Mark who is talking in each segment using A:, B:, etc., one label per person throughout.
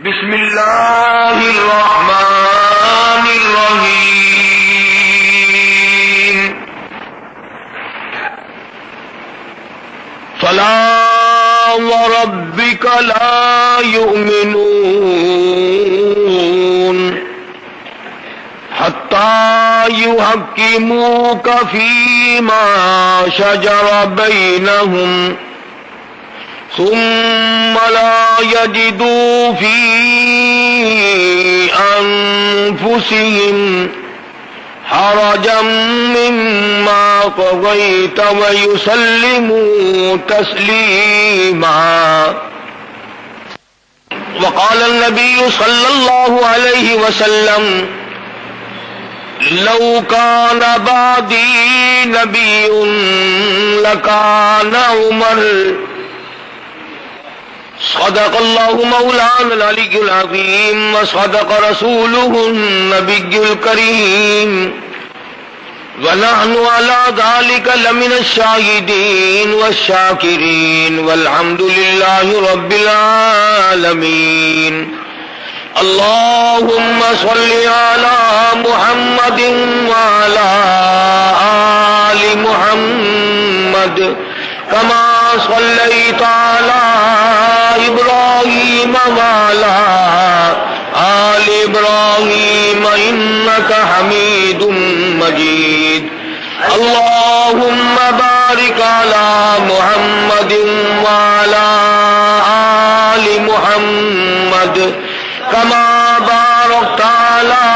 A: بسم اللہ الرحمن الرحیم فلا وربک لا یؤمنون حتی یحکموک فیما شجر بینہم ثم لا يجدوا في أنفسهم حرجا مما قضيت ويسلموا تسليما. وقال النبي صلى الله عليه وسلم لو كان بعدي نبي لكان عمر. صدق الله مولانا العلي العظيم وصدق رسوله النبي الكريم ونحن على ذلك لمن الشاهدين والشاكرين والحمد لله رب العالمين. اللهم صل على محمد وعلى آل محمد كما صليت على إبراهيم وعلى آل إبراهيم إنك حميد مجيد. اللهم بارك على محمد وعلى آل محمد كما باركت على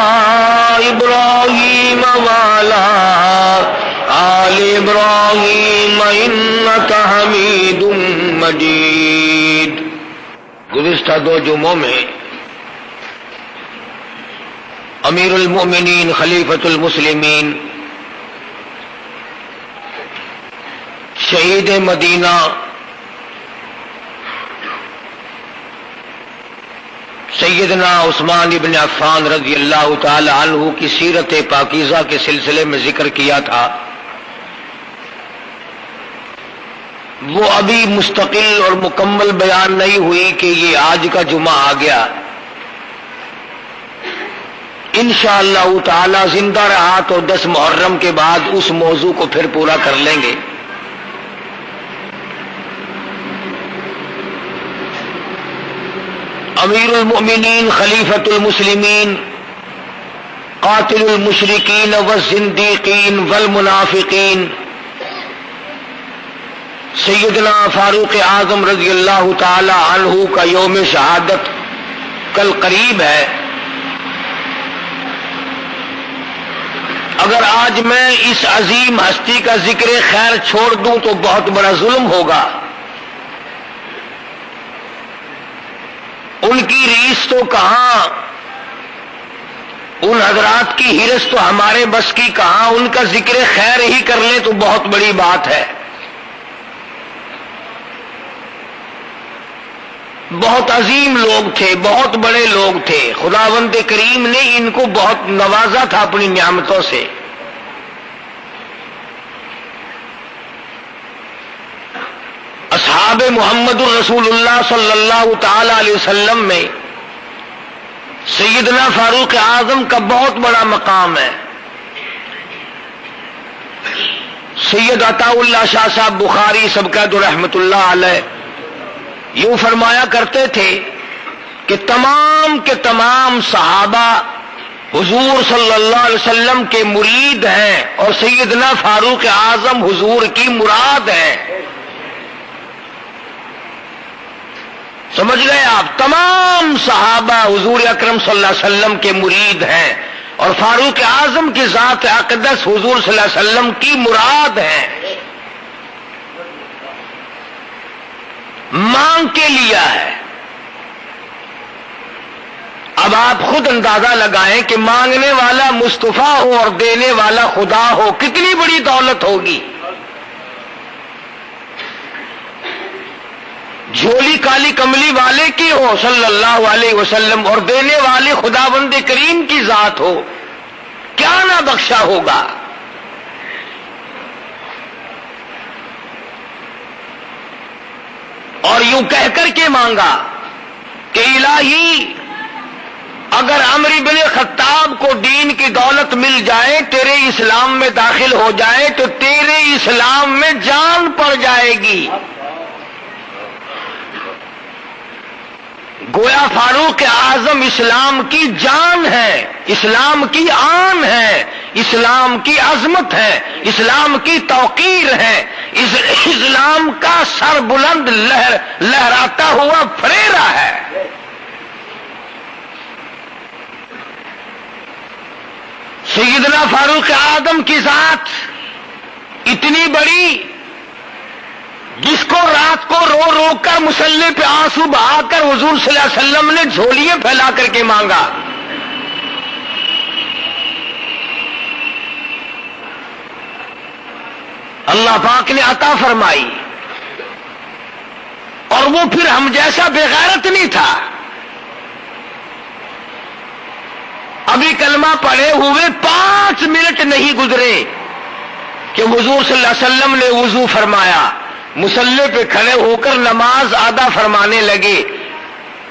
A: إبراهيم وعلى آل إبراهيم إنك حميد مجيد. گزشتہ دو جمعوں میں امیر المؤمنین خلیفۃ المسلمین شہید مدینہ سیدنا عثمان ابن عفان رضی اللہ تعالی عنہ کی سیرت پاکیزہ کے سلسلے میں ذکر کیا تھا. وہ ابھی مستقل اور مکمل بیان نہیں ہوئی کہ یہ آج کا جمعہ آ گیا. انشاءاللہ تعالی زندہ رہا تو 10 محرم کے بعد اس موضوع کو پھر پورا کر لیں گے. امیر المؤمنین خلیفۃ المسلمین قاتل المشرکین والزندیقین والمنافقین سیدنا فاروق اعظم رضی اللہ تعالی عنہ کا یوم شہادت کل قریب ہے. اگر آج میں اس عظیم ہستی کا ذکر خیر چھوڑ دوں تو بہت بڑا ظلم ہوگا. ان کی ریس تو کہاں، ان حضرات کی ہرس تو ہمارے بس کی کہاں، ان کا ذکر خیر ہی کر لیں تو بہت بڑی بات ہے. بہت عظیم لوگ تھے، بہت بڑے لوگ تھے. خداوند کریم نے ان کو بہت نوازا تھا اپنی نعمتوں سے. اصحاب محمد الرسول اللہ صلی اللہ تعالی علیہ وسلم میں سیدنا فاروق اعظم کا بہت بڑا مقام ہے. سید عطا اللہ شاہ صاحب بخاری سبقت رحمت اللہ علیہ یوں فرمایا کرتے تھے کہ تمام کے تمام صحابہ حضور صلی اللہ علیہ وسلم کے مرید ہیں اور سیدنا فاروق اعظم حضور کی مراد ہیں. سمجھ گئے آپ؟ تمام صحابہ حضور اکرم صلی اللہ علیہ وسلم کے مرید ہیں اور فاروق اعظم کی ذات اقدس حضور صلی اللہ علیہ وسلم کی مراد ہیں. مانگ کے لیا ہے. اب آپ خود اندازہ لگائیں کہ مانگنے والا مصطفیٰ ہو اور دینے والا خدا ہو، کتنی بڑی دولت ہوگی. جھولی کالی کملی والے کی ہو صلی اللہ علیہ وسلم اور دینے والے خداوند کریم کی ذات ہو، کیا نہ بخشا ہوگا. اور یوں کہہ کر کے مانگا کہ الہی اگر عمر بن خطاب کو دین کی دولت مل جائے، تیرے اسلام میں داخل ہو جائے، تو تیرے اسلام میں جان پڑ جائے گی۔ گویا فاروق اعظم اسلام کی جان ہے، اسلام کی آن ہے، اسلام کی عظمت ہے، اسلام کی توقیر ہے، اسلام کا سر بلند لہراتا ہوا فریرا ہے۔ سیدنا فاروق اعظم کی ذات اتنی بڑی، جس کو رات کو رو رو کر مصلی پہ آنسو بہا کر حضور صلی اللہ علیہ وسلم نے جھولیے پھیلا کر کے مانگا۔ اللہ پاک نے عطا فرمائی، اور وہ پھر ہم جیسا بے غیرت نہیں تھا۔ ابھی کلمہ پڑھے ہوئے 5 منٹ نہیں گزرے کہ حضور صلی اللہ علیہ وسلم نے وضو فرمایا، مصلی پہ کھڑے ہو کر نماز ادا فرمانے لگے۔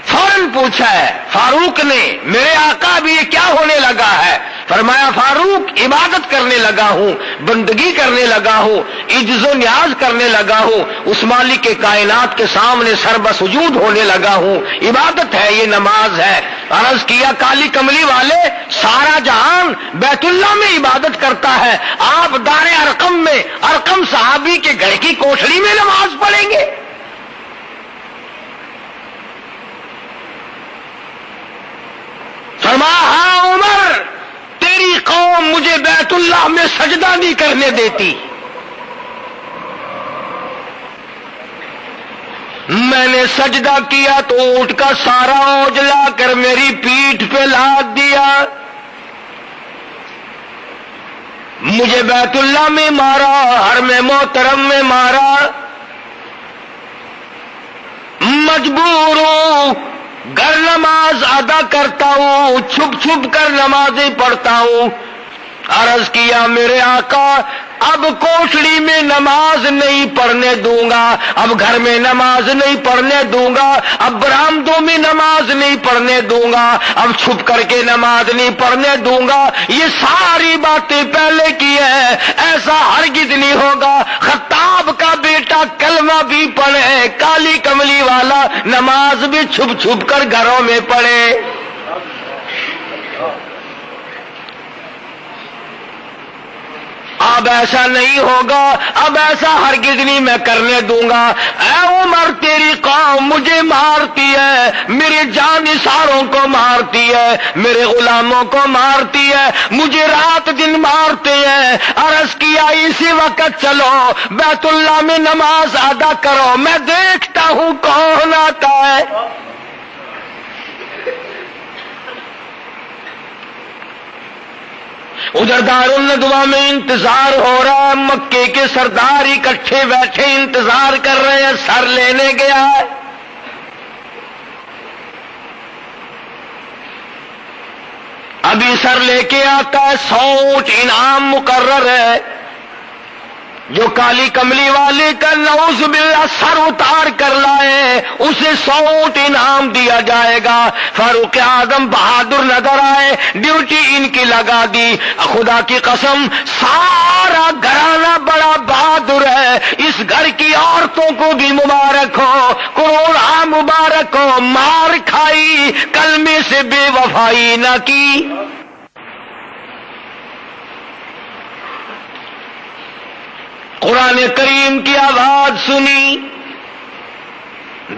A: فوراً پوچھا ہے فاروق نے، میرے آقا ابھی یہ کیا ہونے لگا ہے؟ فرمایا فاروق عبادت کرنے لگا ہوں، بندگی کرنے لگا ہوں، عجز و نیاز کرنے لگا ہوں، اس مالک کے کائنات کے سامنے سر بسجود ہونے لگا ہوں۔ عبادت ہے، یہ نماز ہے۔ عرض کیا کالی کملی والے، سارا جہان بیت اللہ میں عبادت کرتا ہے، آپ دار ارقم میں ارقم صحابی کے گھر کی کوٹھڑی میں نماز پڑھیں گے؟ فرمایا ہاں عمر، تیری قوم مجھے بیت اللہ میں سجدہ نہیں کرنے دیتی، میں نے سجدہ کیا تو اونٹ کا سارا اوج لا کر میری پیٹھ پہ لاد دیا، مجھے بیت اللہ میں مارا، حرم محترم میں مارا، مجبور ہوں، گھر نماز ادا کرتا ہوں، چھپ چھپ کر نمازیں پڑھتا ہوں۔ عرض کیا میرے آقا اب کوٹھڑی میں نماز نہیں پڑھنے دوں گا، اب گھر میں نماز نہیں پڑھنے دوں گا، اب برآمدوں میں نماز نہیں پڑھنے دوں گا، اب چھپ کر کے نماز نہیں پڑھنے دوں گا، یہ ساری باتیں پہلے کی ہیں، ایسا ہرگز نہیں ہوگا۔ خطاب کا بیٹا کلمہ بھی پڑھے، کالی کملی والا نماز بھی چھپ چھپ کر گھروں میں پڑھے۔ اب ایسا نہیں ہوگا، اب ایسا ہرگز نہیں میں کرنے دوں گا۔ اے عمر تیری قوم مجھے مارتی ہے، میرے جانثاروں کو مارتی ہے، میرے غلاموں کو مارتی ہے، مجھے رات دن مارتے ہیں۔ عرض کیا اسی وقت چلو بیت اللہ میں نماز ادا کرو، میں دیکھتا ہوں کون آتا ہے۔ ادھر دارالندوا میں انتظار ہو رہا ہے، مکے کے سردار اکٹھے بیٹھے انتظار کر رہے ہیں، سر لینے گیا ہے۔ ابھی سر لے کے آتا ہے، 100 اونٹ انعام مقرر ہے، جو کالی کملی والے کا نعوذ باللہ سر اتار کر لائے اسے 100 اونٹ انعام دیا جائے گا۔ فاروق اعظم بہادر نظر آئے، ڈیوٹی ان کی لگا دی۔ خدا کی قسم سارا گھرانہ بڑا بہادر ہے، اس گھر کی عورتوں کو بھی مبارک ہو، کروڑا مبارک ہو، مار کھائی کلمے سے بے وفائی نہ کی۔ قرآن کریم کی آواز سنی،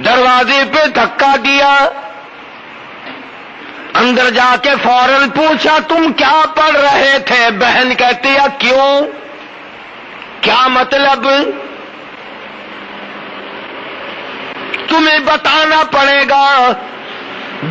A: دروازے پہ دھکا دیا، اندر جا کے فوراً پوچھا تم کیا پڑھ رہے تھے؟ بہن کہتی ہے کیوں، کیا مطلب؟ تمہیں بتانا پڑے گا۔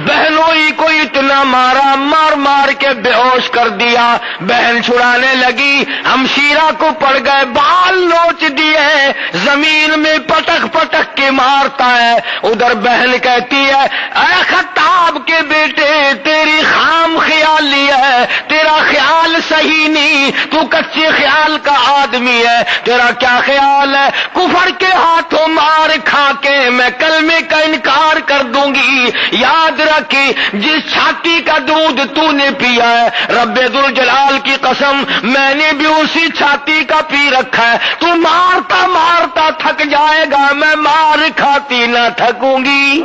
A: بہنوں ہی کو اتنا مارا، مار مار کے بے ہوش کر دیا۔ بہن چھڑانے لگی، ہمشیرہ کو پڑ گئے، بال نوچ دیے، زمین میں پٹک پٹک کے مارتا ہے۔ ادھر بہن کہتی ہے اے خطاب کے بیٹے تیری خام خیالی ہے، تیرا خیال صحیح نہیں، تو کچے خیال کا آدمی ہے۔ تیرا کیا خیال ہے؟ کفر کے ہاتھوں مار کھا کے میں کلمے کا انکار کر دوں گی، یاد رکھ جس چھاتی کا دودھ تو نے پیا ہے، رب ذوالجلال کی قسم میں نے بھی اسی چھاتی کا پی رکھا ہے۔ تو مارتا مارتا تھک جائے گا، میں مار کھاتی نہ تھکوں گی۔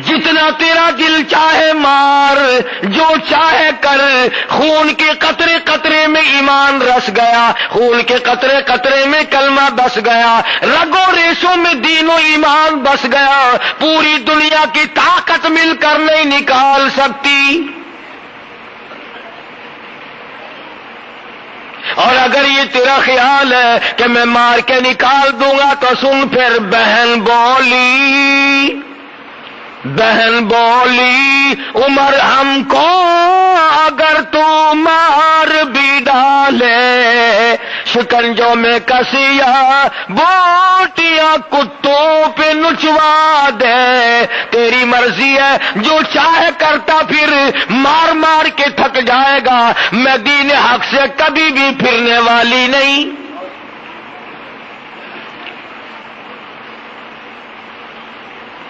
A: جتنا تیرا دل چاہے مار، جو چاہے کر، خون کے قطرے قطرے میں ایمان رس گیا، خون کے قطرے قطرے میں کلمہ بس گیا، رگوں ریشوں میں دین و ایمان بس گیا، پوری دنیا کی طاقت مل کر نہیں نکال سکتی۔ اور اگر یہ تیرا خیال ہے کہ میں مار کے نکال دوں گا تو سن پھر بہن بولی، بہن بولی عمر ہم کو اگر تو مار بھی ڈالے، شکنجوں میں کسیا بوٹیاں کتوں پہ نچوا دے، تیری مرضی ہے جو چاہے کرتا پھر مار مار کے تھک جائے گا، میں دین حق سے کبھی بھی پھرنے والی نہیں۔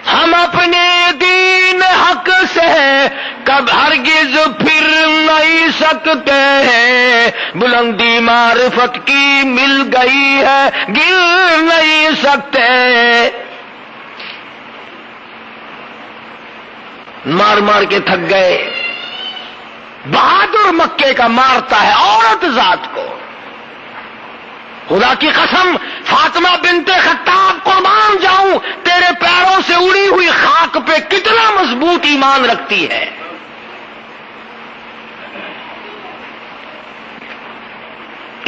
A: ہم اپنے دین حق سے کب ہرگز پھر نہیں سکتے ہیں، بلندی معرفت کی مل گئی ہے گر نہیں سکتے۔ مار مار کے تھک گئے۔ بہادر مکے کا مارتا ہے عورت ذات کو، خدا کی قسم فاطمہ بنت خطاب قربان جاؤں تیرے پیروں سے اڑی ہوئی خاک پہ کتنا مضبوط ایمان رکھتی ہے۔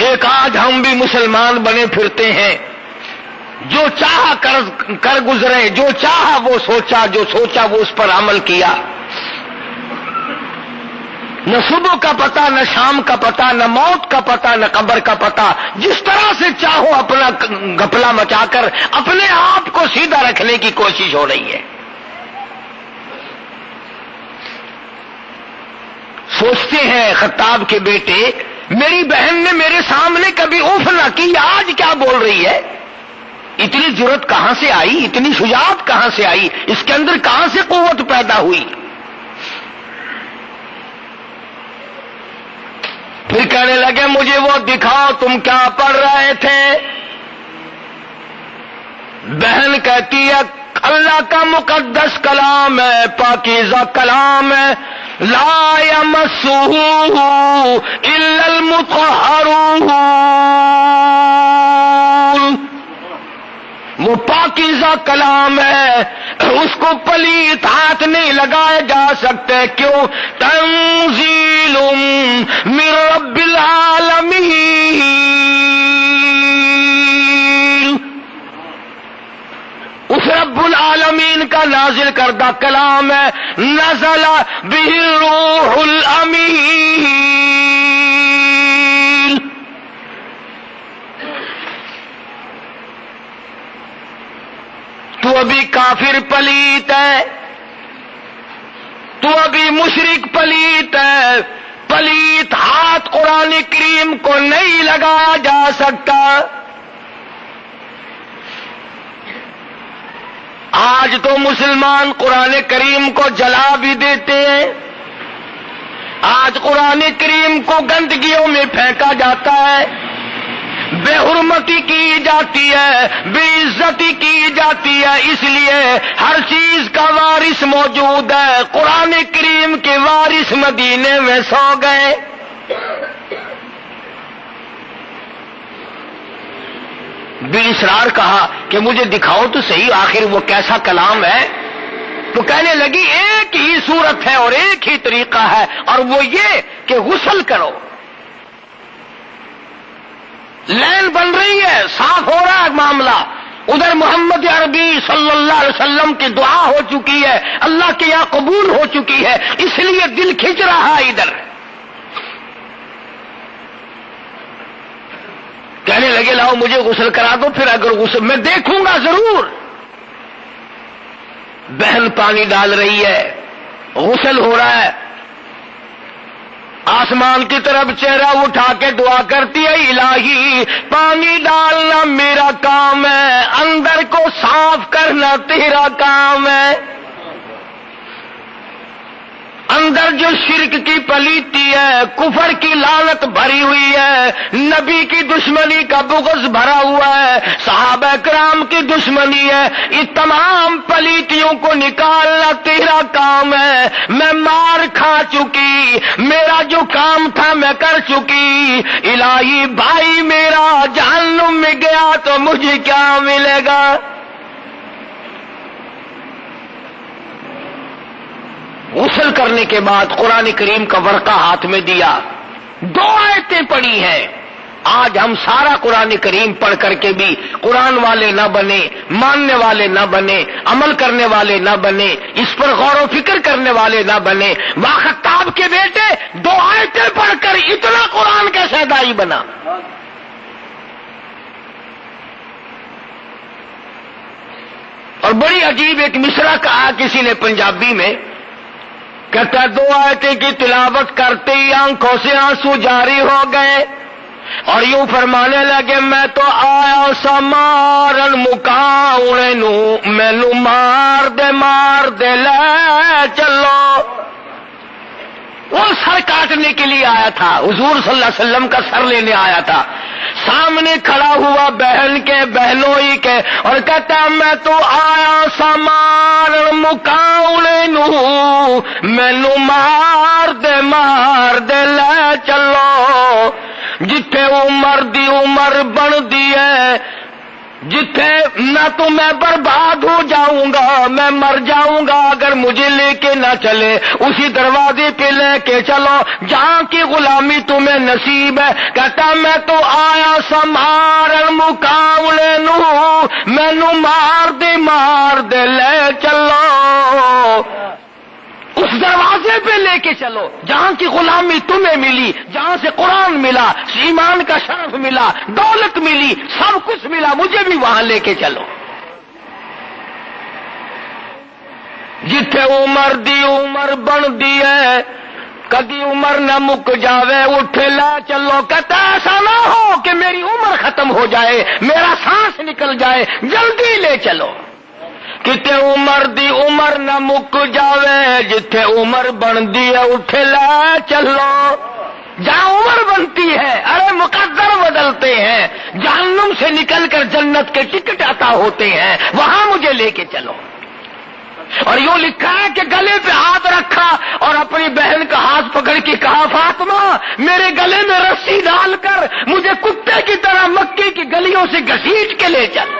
A: ایک آج ہم بھی مسلمان بنے پھرتے ہیں، جو چاہا کر گزرے، جو چاہا وہ سوچا، جو سوچا وہ اس پر عمل کیا۔ نہ صبح کا پتہ، نہ شام کا پتہ، نہ موت کا پتہ، نہ قبر کا پتہ، جس طرح سے چاہو اپنا گھپلا مچا کر اپنے آپ کو سیدھا رکھنے کی کوشش ہو رہی ہے۔ سوچتے ہیں خطاب کے بیٹے میری بہن نے میرے سامنے کبھی اف نہ کی، آج کیا بول رہی ہے؟ اتنی جرأت کہاں سے آئی، اتنی شجاعت کہاں سے آئی، اس کے اندر کہاں سے قوت پیدا ہوئی؟ پھر کہنے لگے مجھے وہ دکھاؤ تم کیا پڑھ رہے تھے۔ بہن کہتی ہے اللہ کا مقدس کلام ہے، پاکیزہ کلام ہے، لا یمسہ الا المطہرون، وہ پاکیزہ کلام ہے، اس کو پلیت ہاتھ نہیں لگائے جا سکتے۔ کیوں؟ تنزیل من رب العالمین، اس رب العالمین کا نازل کردہ کلام ہے، نزل بہ الروح الامین۔ تو ابھی کافر پلیت ہے، تو ابھی مشرک پلیت ہے، پلیت ہاتھ قرآن کریم کو نہیں لگایا جا سکتا۔ آج تو مسلمان قرآن کریم کو جلا بھی دیتے ہیں، آج قرآن کریم کو گندگیوں میں پھینکا جاتا ہے، بے حرمتی کی جاتی ہے، بے عزتی کی جاتی ہے، اس لیے ہر چیز کا وارث موجود ہے، قرآن کریم کے وارث مدینے میں سو گئے۔ بالاسرار کہا کہ مجھے دکھاؤ تو صحیح آخر وہ کیسا کلام ہے۔ تو کہنے لگی ایک ہی صورت ہے اور ایک ہی طریقہ ہے، اور وہ یہ کہ غسل کرو۔ لین بن رہی ہے، صاف ہو رہا ہے معاملہ، ادھر محمد عربی صلی اللہ علیہ وسلم کی دعا ہو چکی ہے، اللہ کے یہاں قبول ہو چکی ہے، اس لیے دل کھنچ رہا ہے ادھر۔ کہنے لگے لاؤ مجھے غسل کرا دو، پھر اگر غسل میں دیکھوں گا ضرور۔ بہن پانی ڈال رہی ہے، غسل ہو رہا ہے، آسمان کی طرف چہرہ اٹھا کے دعا کرتی ہے الہی پانی ڈالنا میرا کام نکالنا تیرا کام ہے۔ اندر جو شرک کی پلیتی ہے، کفر کی لعنت بھری ہوئی ہے، نبی کی دشمنی کا بغض بھرا ہوا ہے، صحابہ کرام کی دشمنی ہے، یہ تمام پلیتیوں کو نکالنا تیرا کام ہے۔ میں مار کھا چکی، میرا جو کام تھا میں کر چکی، الہی بھائی میرا جہنم میں گیا تو مجھے کیا ملے گا؟ غسل کرنے کے بعد قرآن کریم کا ورقہ ہاتھ میں دیا، 2 آیتیں پڑھی ہیں۔ آج ہم سارا قرآن کریم پڑھ کر کے بھی قرآن والے نہ بنے، ماننے والے نہ بنے، عمل کرنے والے نہ بنے، اس پر غور و فکر کرنے والے نہ بنے۔ خطاب کے بیٹے 2 آیتیں پڑھ کر اتنا قرآن کیسے دائی بنا؟ اور بڑی عجیب ایک مصرع کہا کسی نے پنجابی میں، کہتا 2 آیتیں کی تلاوت کرتے ہی آنکھوں سے آنسو جاری ہو گئے اور یوں فرمانے لگے، میں تو آیا سا مارن مکاؤنے نو، مینو مار دے لے چلو۔ وہ سر کاٹنے کے لیے آیا تھا، حضور صلی اللہ علیہ وسلم کا سر لینے آیا تھا، سامنے کھڑا ہوا بہن کے بہنوئی کے اور کہتا میں تو آیا سا مارن مکاؤنے نو، مینو مار دے لے چلو۔ جتھے عمر دی عمر بن دی ہے، جتھے نہ تو میں برباد ہو جاؤں گا، میں مر جاؤں گا اگر مجھے لے کے نہ چلے، اسی دروازے پہ لے کے چلو جہاں کی غلامی تمہیں نصیب ہے۔ کہتا میں تو آیا سا مارن مقابلے نو، مینو مار دے لے چلو، اس دروازے پہ لے کے چلو جہاں کی غلامی تمہیں ملی، جہاں سے قرآن ملا، ایمان کا شرف ملا، دولت ملی، سب کچھ ملا، مجھے بھی وہاں لے کے چلو۔ جتھے عمر دی عمر بن دی ہے، کبھی عمر نہ مک جاوے، اٹھے لے چلو۔ کہتا ایسا نہ ہو کہ میری عمر ختم ہو جائے، میرا سانس نکل جائے، جلدی لے چلو۔ کتے عمر دی عمر نہ مک جاوے، جتھے عمر بن دی ہے اٹھے لے چلو۔ جہاں عمر بنتی ہے، ارے مقدر بدلتے ہیں، جہنم سے نکل کر جنت کے ٹکٹ عطا ہوتے ہیں، وہاں مجھے لے کے چلو۔ اور یوں لکھا ہے کہ گلے پہ ہاتھ رکھا اور اپنی بہن کا ہاتھ پکڑ کے کہا، فاطمہ میرے گلے میں رسی ڈال کر مجھے کتے کی طرح مکے کی گلیوں سے گھسیٹ کے لے چل۔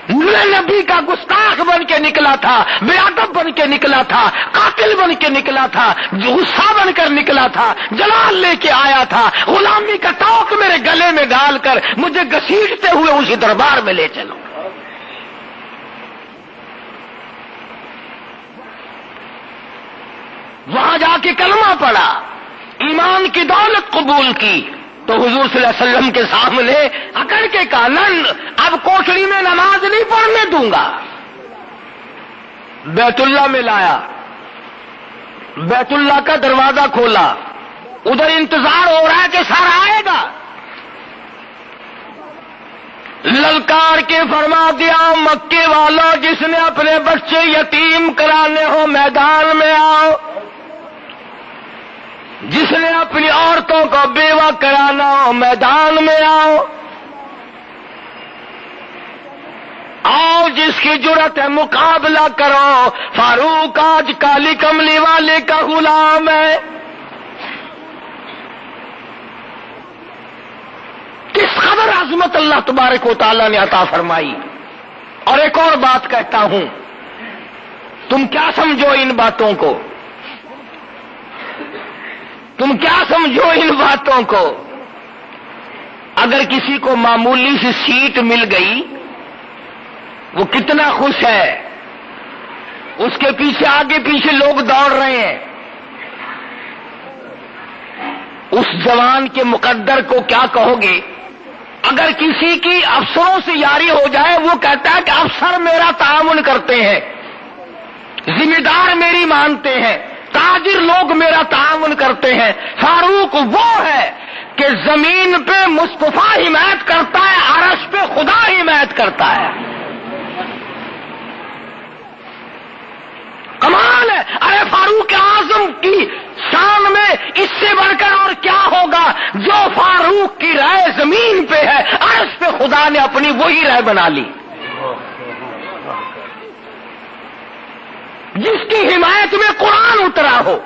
A: میں نبی کا گستاخ بن کے نکلا تھا، بے ادب بن کے نکلا تھا، قاتل بن کے نکلا تھا، غصہ بن کر نکلا تھا، جلال لے کے آیا تھا، غلامی کا توق میرے گلے میں ڈال کر مجھے گھسیٹتے ہوئے اسی دربار میں لے چلو۔ وہاں جا کے کلمہ پڑھا، ایمان کی دولت قبول کی، تو حضور صلی اللہ علیہ وسلم کے سامنے اکڑ کے کہا، نن اب کوٹڑی میں نماز نہیں پڑھنے دوں گا۔ بیت اللہ میں لایا، بیت اللہ کا دروازہ کھولا، ادھر انتظار ہو رہا ہے کہ سر آئے گا، للکار کے فرما دیا، مکے والا جس نے اپنے بچے یتیم کرانے ہو میدان میں آؤ، جس نے اپنی عورتوں کو بیوہ کرانا ہو میدان میں آؤ، آؤ جس کی جرت ہے مقابلہ کرو، فاروق آج کالی کملی والے کا غلام ہے۔ کس قدر عظمت اللہ تبارک و تعالیٰ نے عطا فرمائی۔ اور ایک اور بات کہتا ہوں، تم کیا سمجھو ان باتوں کو، تم کیا سمجھو ان باتوں کو؟ اگر کسی کو معمولی سی سیٹ مل گئی، وہ کتنا خوش ہے، اس کے پیچھے آگے پیچھے لوگ دوڑ رہے ہیں۔ اس جوان کے مقدر کو کیا کہو گے؟ اگر کسی کی افسروں سے یاری ہو جائے، وہ کہتا ہے کہ افسر میرا تعاون کرتے ہیں، ذمہ دار میری مانتے ہیں، تاجر لوگ میرا تعاون کرتے ہیں۔ فاروق وہ ہے کہ زمین پہ مصطفیٰ حمایت کرتا ہے، عرش پہ خدا حمایت کرتا ہے۔ عالم کی شان میں اس سے بڑھ کر اور کیا ہوگا؟ جو فاروق کی رائے زمین پہ ہے، عرش پہ خدا نے اپنی وہی رائے بنا لی. جس کی حمایت میں قرآن اترا ہو،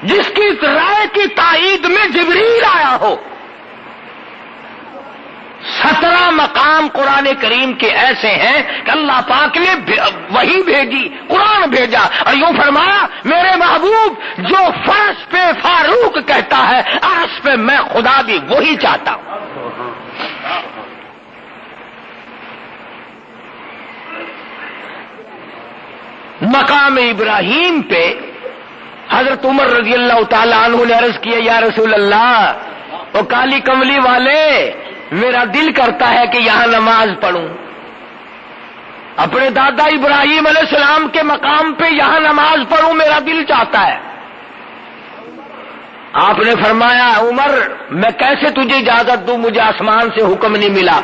A: جس کی رائے کی تائید میں جبریل آیا ہو. 17 مقام قرآن کریم کے ایسے ہیں کہ اللہ پاک نے وہی بھیجی، قرآن بھیجا، اور یوں فرمایا میرے محبوب جو فرش پہ فاروق کہتا ہے، عرش پہ میں خدا بھی وہی چاہتا ہوں. مقام ابراہیم پہ حضرت عمر رضی اللہ تعالی عنہ نے عرض کیا یا رسول اللہ، وہ کالی کملی والے، میرا دل کرتا ہے کہ یہاں نماز پڑھوں. اپنے دادا ابراہیم علیہ السلام کے مقام پہ یہاں نماز پڑھوں، میرا دل چاہتا ہے. آپ نے فرمایا عمر میں کیسے تجھے اجازت دوں، مجھے آسمان سے حکم نہیں ملا،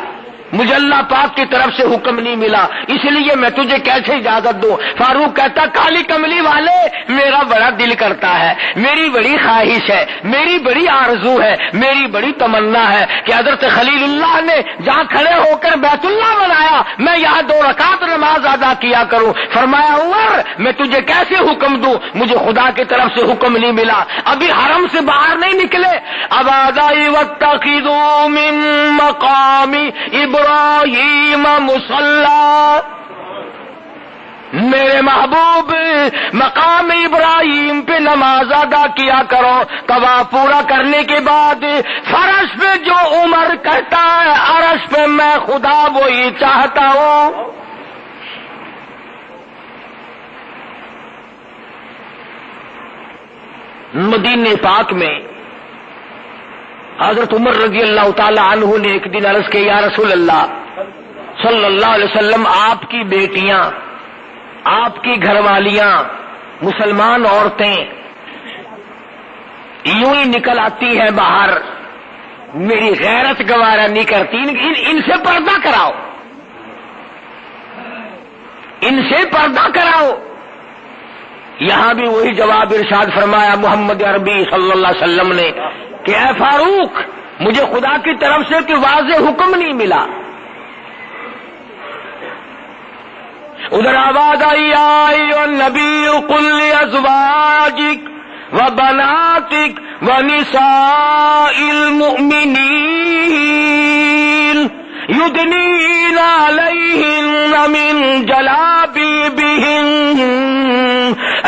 A: مجھے اللہ پاک کی طرف سے حکم نہیں ملا، اس لیے میں تجھے کیسے اجازت دوں. فاروق کہتا کالی کملی والے، میرا بڑا دل کرتا ہے، میری بڑی خواہش ہے، میری بڑی آرزو ہے، میری بڑی تمنا ہے کہ حضرت خلیل اللہ نے جہاں کھڑے ہو کر بیت اللہ بنایا، میں یہاں 2 رکعت نماز ادا کیا کروں. فرمایا عمر میں تجھے کیسے حکم دوں، مجھے خدا کی طرف سے حکم نہیں ملا، ابھی حرم سے باہر نہیں نکلے. اب آدائی واتخذوا من مقامی ابراہیم مصلی، میرے محبوب مقام ابراہیم پہ نماز ادا کیا کرو. طواف پورا کرنے کے بعد فرش پہ جو عمر کہتا ہے، عرش پہ میں خدا وہی چاہتا ہوں. مدینہ پاک میں حضرت عمر رضی اللہ تعالی عنہ نے ایک دن عرض کیا یا رسول اللہ صلی اللہ علیہ وسلم، آپ کی بیٹیاں، آپ کی گھر والیاں، مسلمان عورتیں یوں ہی نکل آتی ہیں باہر، میری غیرت گوارا نہیں کرتی، ان سے پردہ کراؤ، ان سے پردہ کراؤ. یہاں بھی وہی جواب ارشاد فرمایا محمد عربی صلی اللہ علیہ وسلم نے کہ اے فاروق، مجھے خدا کی طرف سے کوئی واضح حکم نہیں ملا. ادھر آواز آئی یا نبی قل لازواجک وبناتک ونساء المؤمنین یدنین علیہن من جلابیبہن.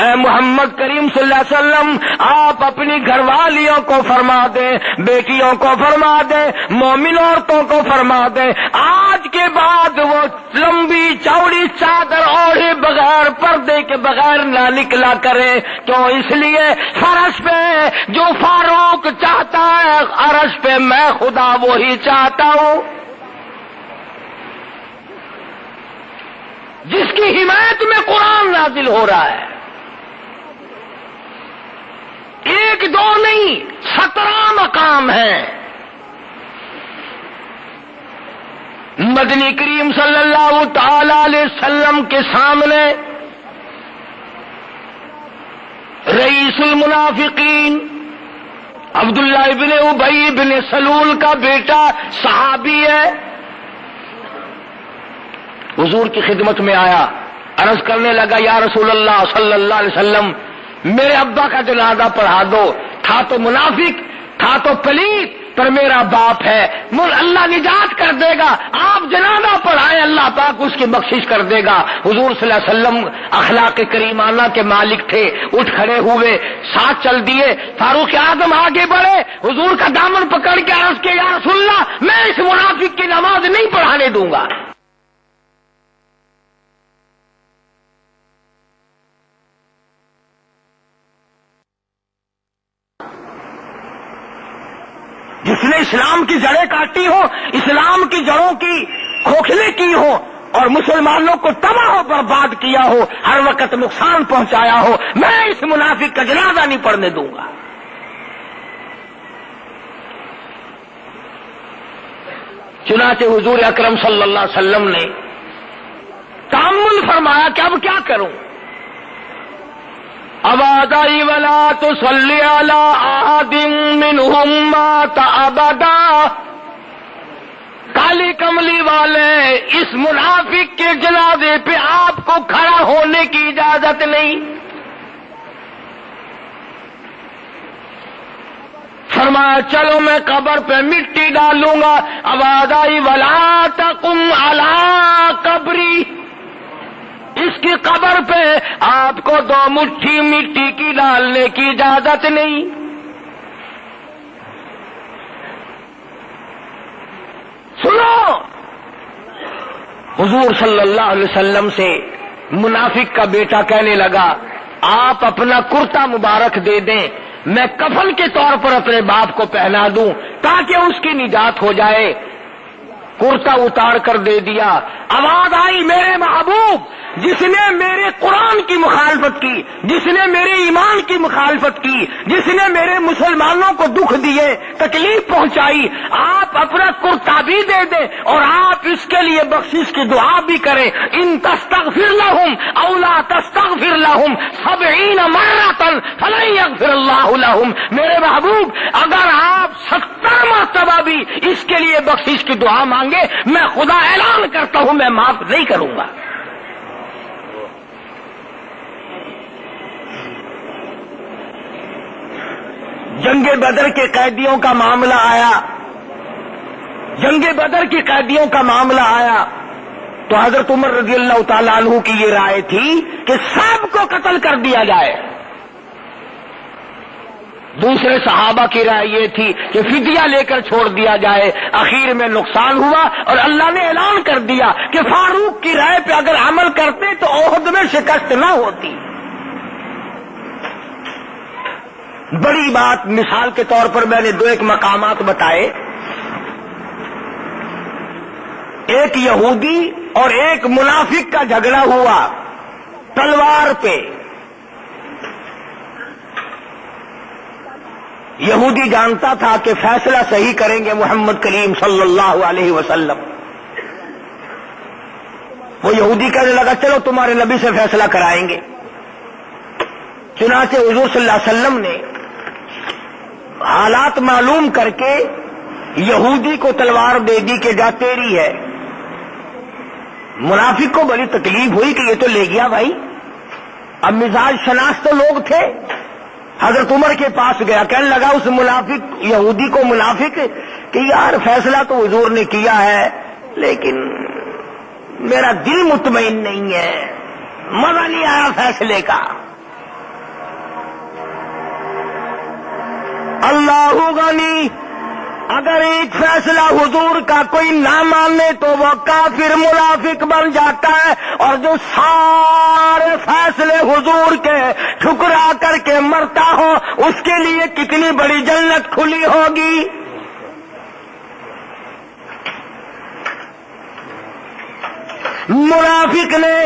A: اے محمد کریم صلی اللہ علیہ وسلم، آپ اپنی گھر والیوں کو فرما دیں، بیٹیوں کو فرما دیں، مومن عورتوں کو فرما دیں، آج کے بعد وہ لمبی چوڑی چادر اوڑھے بغیر، پردے کے بغیر نہ نکلا کرے. کیوں؟ اس لیے فرش پہ جو فاروق چاہتا ہے، عرش پہ میں خدا وہی چاہتا ہوں. جس کی حمایت میں قرآن نازل ہو رہا ہے، 1 2 نہیں 17 مقام ہیں. مدنی کریم صلی اللہ تعالی علیہ وسلم کے سامنے رئیس المنافقین عبداللہ ابن ابی ابن سلول کا بیٹا صحابی ہے، حضور کی خدمت میں آیا، عرض کرنے لگا یا رسول اللہ صلی اللہ علیہ وسلم، میرے ابا کا جنازہ پڑھا دو. تھا تو منافق، تھا تو پلیت، پر میرا باپ ہے، اللہ نجات کر دے گا. آپ جنازہ پڑھائیں، اللہ پاک اس کی بخشش کر دے گا. حضور صلی اللہ علیہ وسلم اخلاق کریمانہ کے مالک تھے، اٹھ کھڑے ہوئے، ساتھ چل دیے. فاروق اعظم آگے بڑھے، حضور کا دامن پکڑ کے عرض کیا یا رسول اللہ، میں اس منافق کی نماز نہیں پڑھانے دوں گا. جس نے اسلام کی جڑیں کاٹی ہو، اسلام کی جڑوں کی کھوکھلے کی ہو، اور مسلمانوں کو تباہ و برباد کیا ہو، ہر وقت نقصان پہنچایا ہو، میں اس منافق کا جنازہ نہیں پڑھنے دوں گا. چنانچہ حضور اکرم صلی اللہ علیہ وسلم نے تأمل فرمایا کہ اب کیا کروں. آواز آئی ولا تصلی علی احد منہم مات ابدا. کالی کملی والے اس منافق کے جنازے پہ آپ کو کھڑا ہونے کی اجازت نہیں. فرمایا چلو میں قبر پہ مٹی ڈالوں گا. آواز آئی ولا تقم علی قبری. اس کی قبر پہ آپ کو 2 مٹھی مٹی کی ڈالنے کی اجازت نہیں. سنو، حضور صلی اللہ علیہ وسلم سے منافق کا بیٹا کہنے لگا آپ اپنا کرتا مبارک دے دیں، میں کفن کے طور پر اپنے باپ کو پہنا دوں تاکہ اس کی نجات ہو جائے. کرتا اتار کر دے دیا. آواز آئی میرے محبوب جس نے میرے قرآن کی مخالفت کی، جس نے میرے ایمان کی مخالفت کی، جس نے میرے مسلمانوں کو دکھ دیے، تکلیف پہنچائی، آپ اپنا کرتا بھی دے دیں اور آپ اس کے لیے بخشش کی دعا بھی کریں. ان تستغفر لهم او لا تستغفر لهم 70 مرة فلن يغفر الله لهم. میرے محبوب اگر آپ 70 مرتبہ بھی اس کے لیے بخشش کی دعا مانگے، میں خدا اعلان کرتا ہوں میں معاف نہیں کروں گا. جنگ بدر کے قیدیوں کا معاملہ آیا. جنگ بدر کے قیدیوں کا معاملہ آیا تو حضرت عمر رضی اللہ تعالیٰ عنہ کی یہ رائے تھی کہ سب کو قتل کر دیا جائے. دوسرے صحابہ کی رائے یہ تھی کہ فدیہ لے کر چھوڑ دیا جائے. اخیر میں نقصان ہوا اور اللہ نے اعلان کر دیا کہ فاروق کی رائے پہ اگر عمل کرتے تو احد میں شکست نہ ہوتی. بڑی بات مثال کے طور پر میں نے 2 مقامات بتائے. ایک یہودی اور ایک منافق کا جھگڑا ہوا تلوار پہ. یہودی جانتا تھا کہ فیصلہ صحیح کریں گے محمد کریم صلی اللہ علیہ وسلم. وہ یہودی کہنے لگا چلو تمہارے نبی سے فیصلہ کرائیں گے. چنانچہ حضور صلی اللہ علیہ وسلم نے حالات معلوم کر کے یہودی کو تلوار دے دی کہ جا تیری ہے. منافق کو بڑی تکلیف ہوئی کہ یہ تو لے گیا بھائی. اب مزاج شناس تو لوگ تھے. حضرت عمر کے پاس گیا، کہنے لگا اس منافق یہودی کو منافق کہ یار فیصلہ تو حضور نے کیا ہے لیکن میرا دل مطمئن نہیں ہے، مزہ نہیں آیا فیصلے کا. اللہ غنی، اگر ایک فیصلہ حضور کا کوئی نہ مانے تو وہ کافر منافق بن جاتا ہے، اور جو سارے فیصلے حضور کے ٹھکرا کر کے مرتا ہو اس کے لیے کتنی بڑی جنت کھلی ہوگی. منافق نے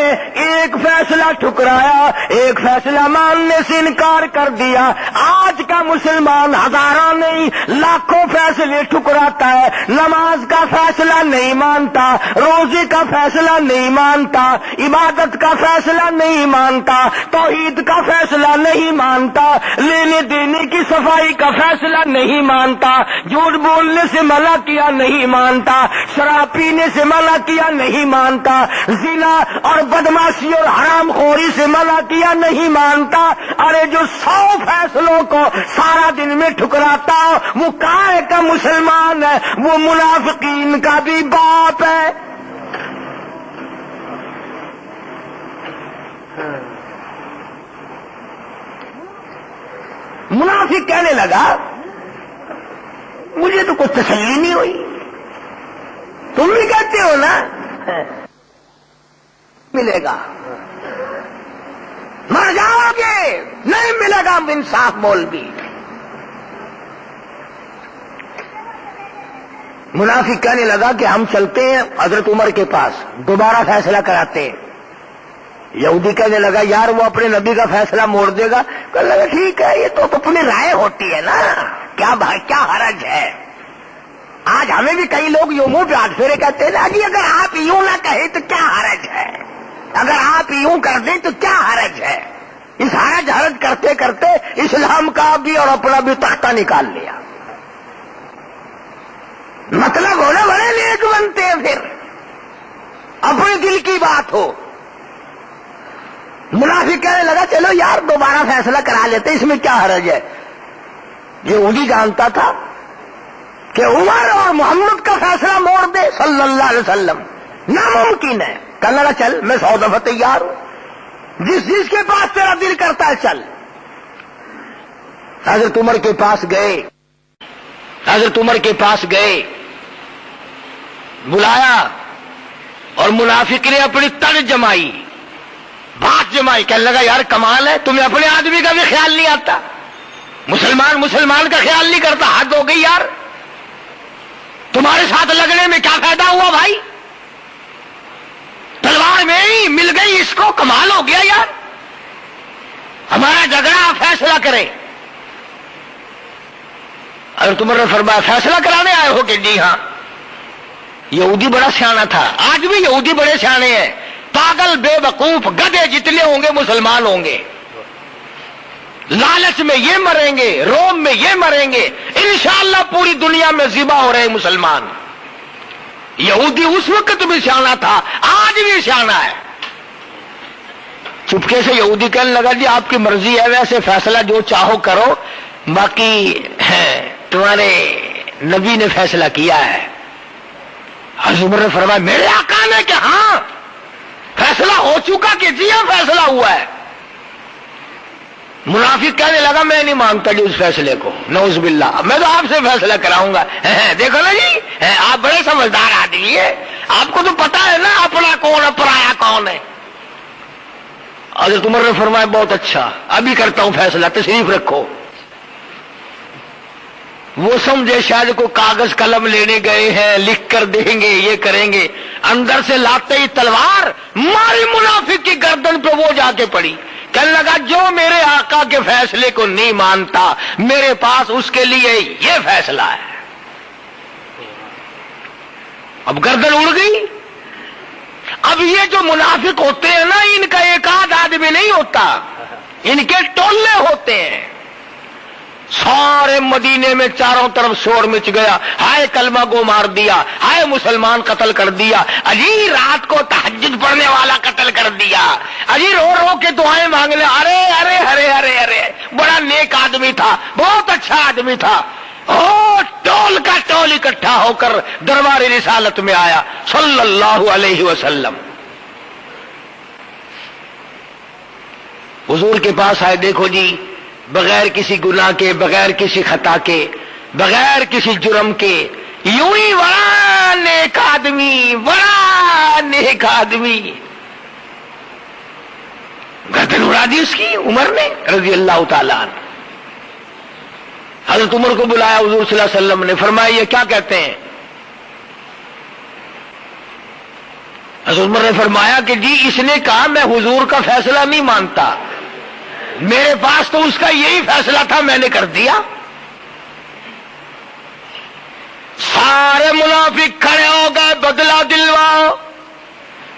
A: ایک فیصلہ ٹھکرایا، ایک فیصلہ ماننے سے انکار کر دیا. آج کا مسلمان ہزاروں نہیں لاکھوں فیصلے ٹھکراتا ہے. نماز کا فیصلہ نہیں مانتا، روزے کا فیصلہ نہیں مانتا، عبادت کا فیصلہ نہیں مانتا، توحید کا فیصلہ نہیں مانتا، لینے دینے کی صفائی کا فیصلہ نہیں مانتا، جھوٹ بولنے سے منع کیا نہیں مانتا، شراب پینے سے منع کیا نہیں مانتا، زنا اور بدماشی اور حرام خوری سے منع کیا نہیں مانتا. ارے جو 100 فیصلوں کو سارا دن میں ٹھکراتا وہ کائے کا مسلمان ہے، وہ منافقین کا بھی باپ ہے. منافق کہنے لگا مجھے تو کچھ تسلی نہیں ہوئی. تم بھی کہتے ہو نا ملے گا، مر جاؤ گے نہیں ملے گا. انصاف بول بھی. منافق کہنے لگا کہ ہم چلتے ہیں حضرت عمر کے پاس دوبارہ فیصلہ کراتے ہیں. یہودی کہنے لگا یار وہ اپنے نبی کا فیصلہ موڑ دے گا. کہنے لگا ٹھیک ہے یہ تو اپنی رائے ہوتی ہے نا، کیا حرج ہے. آج ہمیں بھی کئی لوگ یوں منہ پہ ہاتھ پھیرے کہتے ہیں جی اگر آپ یوں نہ کہیں تو کیا حرج ہے، اگر آپ یوں کر دیں تو کیا حرج ہے. اس حرج کرتے کرتے اسلام کا بھی اور اپنا بھی تختہ نکال لیا. مطلب ہونا بڑے نیک بنتے ہیں پھر اپنے دل کی بات ہو. منافق کہنے لگا چلو یار دوبارہ فیصلہ کرا لیتے, اس میں کیا حرج ہے. یہودی جانتا تھا کہ عمر اور محمد کا فیصلہ موڑ دے صلی اللہ علیہ وسلم ناممکن ہے. کہنے لگا چل میں 100 دفعہ تیار ہوں, جس کے پاس تیرا دل کرتا ہے چل. حضرت عمر کے پاس گئے, حضرت عمر کے پاس گئے, بلایا اور منافق نے اپنی تڑ جمائی, بات جمائی. کہنے لگا یار کمال ہے, تمہیں اپنے آدمی کا بھی خیال نہیں آتا, مسلمان کا خیال نہیں کرتا, حد ہو گئی یار. تمہارے ساتھ لگنے میں کیا فائدہ ہوا بھائی, تلوار میں ہی مل گئی اس کو, کمال ہو گیا یار. ہمارا جھگڑا فیصلہ کرے. اگر تمہارے نے فرمایا فیصلہ کرانے آئے ہو کہ جی ہاں. یہودی بڑا سیانا تھا, آج بھی یہودی بڑے سیانے ہیں. پاگل بے وقوف گدھے جتنے ہوں گے مسلمان ہوں گے. لالچ میں یہ مریں گے, روم میں یہ مریں گے, انشاءاللہ پوری دنیا میں ذبح ہو رہے مسلمان. یہودی اس وقت بھی سیانا تھا, آج بھی سیانا ہے. چپکے سے یہودی کہنے لگا جی آپ کی مرضی ہے, ویسے فیصلہ جو چاہو کرو, باقی تمہارے نبی نے فیصلہ کیا ہے. حضرت عمر نے فرمایا میرے آقا نے کہ ہاں فیصلہ ہو چکا کہ جی ہاں فیصلہ ہوا ہے. منافق کہنے لگا میں نہیں مانتا جی اس فیصلے کو, نعوذ باللہ, میں تو آپ سے فیصلہ کراؤں گا. دیکھو نا جی آپ بڑے سمجھدار آدمی ہیں, آپ کو تو پتا ہے نا اپنا کون ہے پرایا کون ہے. حضرت عمر نے فرمایا بہت اچھا, ابھی کرتا ہوں فیصلہ, تشریف رکھو. وہ سمجھے شاید کو کاغذ قلم لینے گئے ہیں, لکھ کر دیں گے, یہ کریں گے. اندر سے لاتے ہی تلوار ماری منافق کی گردن پہ وہ جا کے پڑی. کہنے لگا جو میرے آقا کے فیصلے کو نہیں مانتا میرے پاس اس کے لیے یہ فیصلہ ہے. اب گردن اڑ گئی. اب یہ جو منافق ہوتے ہیں نا, ان کا ایک آدھ آدمی نہیں ہوتا, ان کے ٹولے ہوتے ہیں. سارے مدینے میں چاروں طرف شور مچ گیا, ہائے کلمہ کو مار دیا, ہائے مسلمان قتل کر دیا, اجی رات کو تہجد پڑھنے والا قتل کر دیا, اجی رو رو کے دعائیں مانگ لے, ارے ارے ارے ارے ارے بڑا نیک آدمی تھا, بہت اچھا آدمی تھا. ٹول کا ٹول اکٹھا ہو کر دربار رسالت میں آیا صلی اللہ علیہ وسلم. حضور کے پاس آئے, دیکھو جی بغیر کسی گناہ کے, بغیر کسی خطا کے, بغیر کسی جرم کے, یوں ہی بڑا نیک آدمی, بڑا نیک آدمی. گردن اڑا دی اس کی عمر نے رضی اللہ تعالیٰ عنہ. حضرت عمر کو بلایا حضور صلی اللہ علیہ وسلم نے, فرمایا یہ کیا کہتے ہیں. حضرت عمر نے فرمایا کہ جی اس نے کہا میں حضور کا فیصلہ نہیں مانتا, میرے پاس تو اس کا یہی فیصلہ تھا, میں نے کر دیا. سارے منافق کھڑے ہو گئے, بدلہ دلواؤ,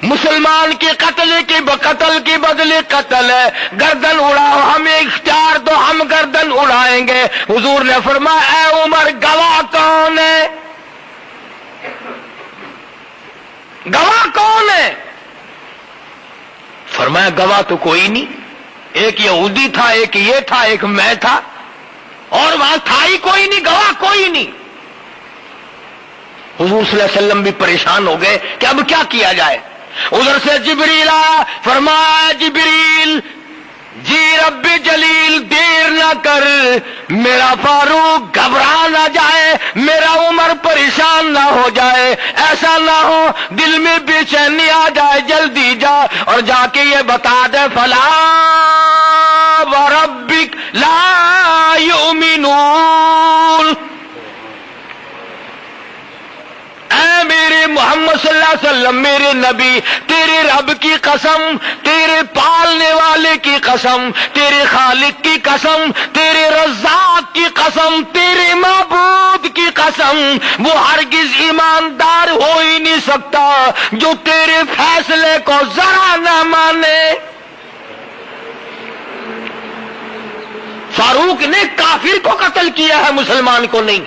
A: مسلمان کے قتل کی بدلے قتل ہے, گردن اڑاؤ, ہمیں اختیار دو, ہم گردن اڑائیں گے. حضور نے فرمایا اے عمر گواہ کون ہے, گواہ کون ہے. فرمایا گواہ تو کوئی نہیں, ایک یہودی تھا, ایک یہ تھا, ایک میں تھا, اور وہاں تھا ہی کوئی نہیں, گواہ کوئی نہیں. حضور صلی اللہ علیہ وسلم بھی پریشان ہو گئے کہ اب کیا کیا جائے. ادھر سے جبریل آیا, فرمایا جبریل جی رب جلیل دیر نہ کر, میرا فاروق گھبرا نہ جائے, میرا عمر پریشان نہ ہو جائے, ایسا نہ ہو دل میں بے چینی آ جائے, جلدی جا اور جا کے یہ بتا دے فلا وربک لا یؤمنون. اے میرے محمد صلی اللہ علیہ وسلم, میرے نبی, تیرے رب کی قسم, تیرے پالنے والے کی قسم, تیرے خالق کی قسم, تیرے رزاق کی قسم, تیرے معبود کی قسم, وہ ہرگز ایماندار ہو ہی نہیں سکتا جو تیرے فیصلے کو ذرا نہ مانے. فاروق نے کافر کو قتل کیا ہے، مسلمان کو نہیں۔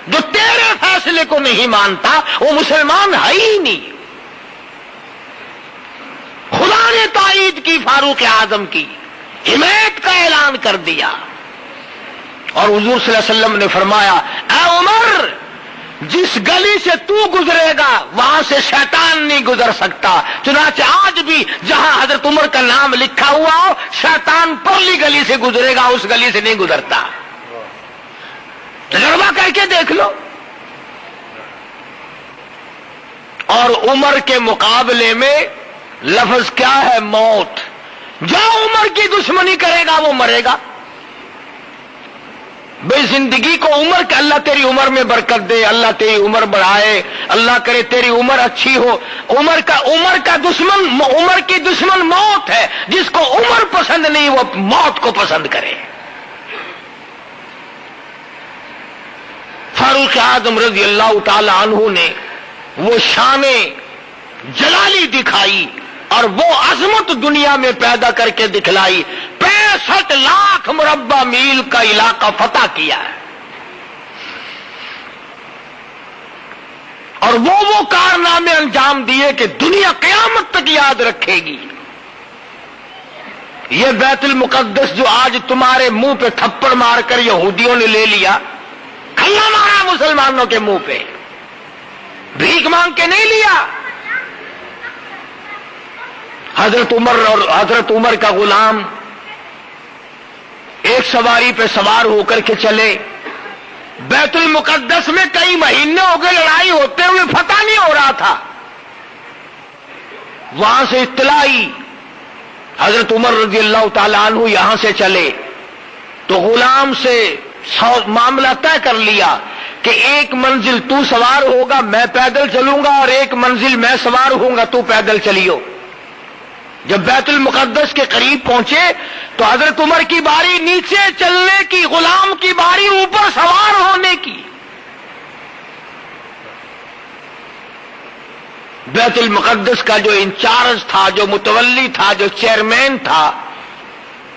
A: جو تیرے فیصلے کو نہیں مانتا وہ مسلمان ہے ہی نہیں۔ خدا نے تائید کی فاروق اعظم کی، حمایت کا اعلان کر دیا، اور حضور صلی اللہ علیہ وسلم نے فرمایا اے عمر، جس گلی سے تو گزرے گا وہاں سے شیطان نہیں گزر سکتا۔ چنانچہ آج بھی جہاں حضرت عمر کا نام لکھا ہوا ہو، شیطان پرلی گلی سے گزرے گا، اس گلی سے نہیں گزرتا۔ تجربہ کر کے دیکھ لو۔ اور عمر کے مقابلے میں لفظ کیا ہے؟ موت۔ جو عمر کی دشمنی کرے گا وہ مرے گا۔ بھئی زندگی کو عمر کہ اللہ تیری عمر میں برکت دے، اللہ تیری عمر بڑھائے، اللہ کرے تیری عمر اچھی ہو۔ عمر کا دشمن، عمر کی دشمن موت ہے۔ جس کو عمر پسند نہیں وہ موت کو پسند کرے۔ فاروق اعظم رضی اللہ تعالی عنہ نے وہ شان جلالی دکھائی اور وہ عظمت دنیا میں پیدا کر کے دکھلائی۔ 65 لاکھ مربع میل کا علاقہ فتح کیا ہے، اور وہ کارنامے انجام دیے کہ دنیا قیامت تک یاد رکھے گی۔ یہ بیت المقدس جو آج تمہارے منہ پہ تھپڑ مار کر یہودیوں نے لے لیا، کھلا مارا مسلمانوں کے منہ پہ، بھیک مانگ کے نہیں لیا۔ حضرت عمر کا غلام ایک سواری پہ سوار ہو کر کے چلے، بیت المقدس میں کئی مہینے ہو گئے لڑائی ہوتے ہوئے فتح نہیں ہو رہا تھا۔ وہاں سے اطلاع آئی، حضرت عمر رضی اللہ تعالیٰ عنہ یہاں سے چلے تو غلام سے معاملہ طے کر لیا کہ ایک منزل تو سوار ہوگا میں پیدل چلوں گا، اور ایک منزل میں سوار ہوں گا تو پیدل چلیو۔ جب بیت المقدس کے قریب پہنچے تو حضرت عمر کی باری نیچے چلنے کی، غلام کی باری اوپر سوار ہونے کی۔ بیت المقدس کا جو انچارج تھا، جو متولی تھا، جو چیئرمین تھا،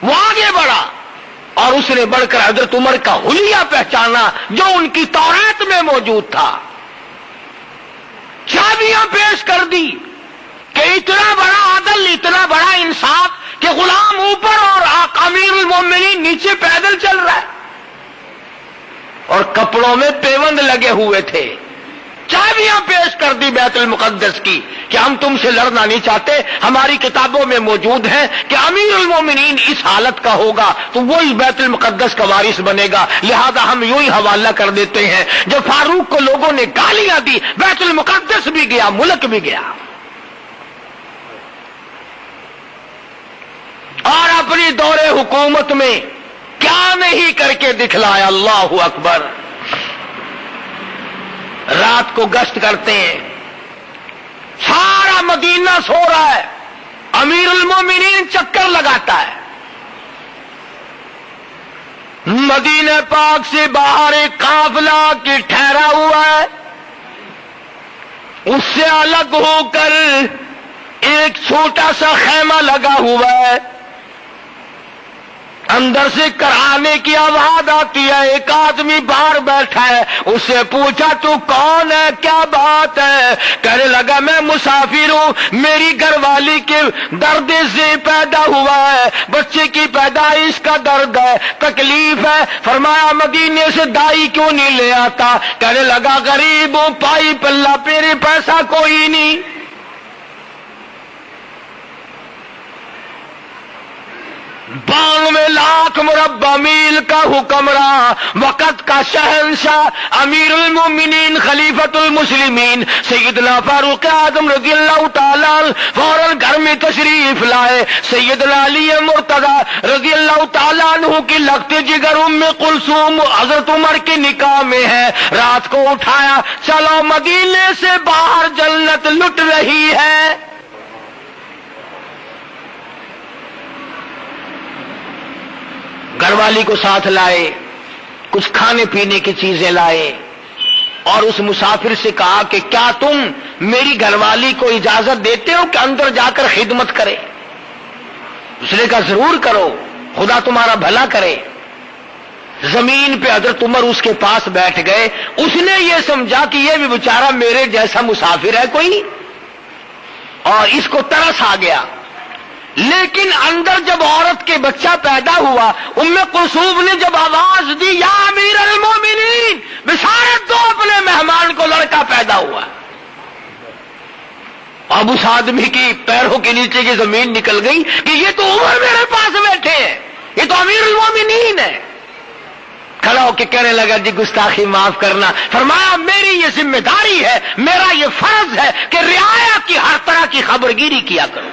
A: وہ آگے بڑھا اور اس نے بڑھ کر حضرت عمر کا حلیہ پہچانا جو ان کی تورات میں موجود تھا، چابیاں پیش کر دی کہ اتنا بڑا عدل، اتنا بڑا انصاف کہ غلام اوپر اور امیر المومنین نیچے پیدل چل رہا ہے، اور کپڑوں میں پیوند لگے ہوئے تھے۔ چابیاں پیش کر دی بیت المقدس کی کہ ہم تم سے لڑنا نہیں چاہتے، ہماری کتابوں میں موجود ہے کہ امیر المومنین اس حالت کا ہوگا تو وہی بیت المقدس کا وارث بنے گا، لہذا ہم یوں ہی حوالہ کر دیتے ہیں۔ جب فاروق کو لوگوں نے گالیاں دی، بیت المقدس بھی گیا، ملک بھی گیا، اور اپنی دور حکومت میں کیا نہیں کر کے دکھلایا۔ اللہ اکبر۔ رات کو گشت کرتے ہیں، سارا مدینہ سو رہا ہے، امیر المومنین چکر لگاتا ہے، مدینہ پاک سے باہر ایک قافلہ کی ٹھہرا ہوا ہے، اس سے الگ ہو کر ایک چھوٹا سا خیمہ لگا ہوا ہے، اندر سے کرانے کی آواز آتی ہے، ایک آدمی باہر بیٹھا ہے، اس سے پوچھا تو کون ہے، کیا بات ہے؟ کہنے لگا میں مسافر ہوں، میری گھر والی کے درد سے پیدا ہوا ہے، بچے کی پیدائش کا درد ہے، تکلیف ہے۔ فرمایا مدینے سے دائی کیوں نہیں لے آتا؟ کہنے لگا غریب ہوں، پائی پلہ، میرے پیسہ کوئی نہیں۔ 92 لاکھ مربع میل کا حکمراں، وقت کا شہنشاہ، امیر المومنین، خلیفۃ المسلمین، سیدنا فاروق اعظم رضی اللہ تعالیٰ فوراً گھر میں تشریف لائے۔ سیدنا علی مرتضی رضی اللہ تعالیٰ عنہ کی لگتے جگر ام کلثوم حضرت عمر کے نکاح میں ہے، رات کو اٹھایا، چلو مدینے سے باہر جنت لٹ رہی ہے۔ گھر والی کو ساتھ لائے، کچھ کھانے پینے کی چیزیں لائے، اور اس مسافر سے کہا کہ کیا تم میری گھر والی کو اجازت دیتے ہو کہ اندر جا کر خدمت کرے؟ اس نے کہا ضرور کرو، خدا تمہارا بھلا کرے۔ زمین پہ حضرت عمر اس کے پاس بیٹھ گئے. اس نے یہ سمجھا کہ یہ بھی بیچارہ میرے جیسا مسافر ہے کوئی، اور اس کو ترس آ گیا. لیکن اندر جب عورت کے بچہ پیدا ہوا، ام کلثوم نے جب آواز دی یا امیر المومنین، بشارت دو اپنے مہمان کو، لڑکا پیدا ہوا. اب اس آدمی کی پیروں کے نیچے کی زمین نکل گئی کہ یہ تو عمر میرے پاس بیٹھے ہیں، یہ تو امیر المومنین ہے. کھڑا ہو کے کہنے لگا جی گستاخی معاف کرنا. فرمایا میری یہ ذمہ داری ہے، میرا یہ فرض ہے کہ رعایا کی ہر طرح کی خبرگیری کیا کروں.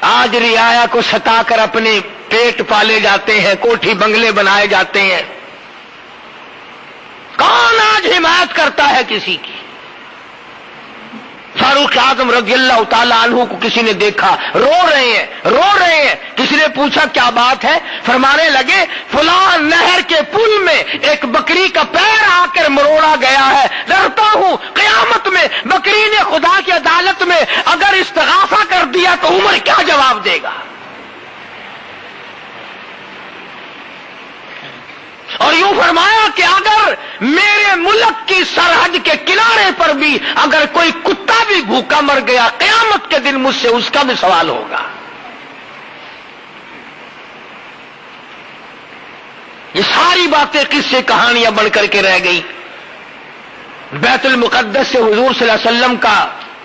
A: آج رعایا کو ستا کر اپنے پیٹ پالے جاتے ہیں، کوٹھی بنگلے بنائے جاتے ہیں. کون آج حمایت کرتا ہے کسی کی؟ فاروق اعظم رضی اللہ تعالی عنہ کو کسی نے دیکھا، رو رہے ہیں. کسی نے پوچھا کیا بات ہے؟ فرمانے لگے فلاں نہر کے پل میں ایک بکری کا پیر آ کر مروڑا گیا ہے، ڈرتا ہوں قیامت میں بکری نے خدا کی عدالت میں اگر استغاثہ کر دیا تو عمر کیا جواب دے گا. اور یوں فرمایا کہ اگر میرے ملک کی سرحد کے کنارے پر بھی اگر کوئی کتا بھی بھوکا مر گیا، قیامت کے دن مجھ سے اس کا بھی سوال ہوگا. یہ ساری باتیں قصے کہانیاں بن کر کے رہ گئی. بیت المقدس سے حضور صلی اللہ علیہ وسلم کا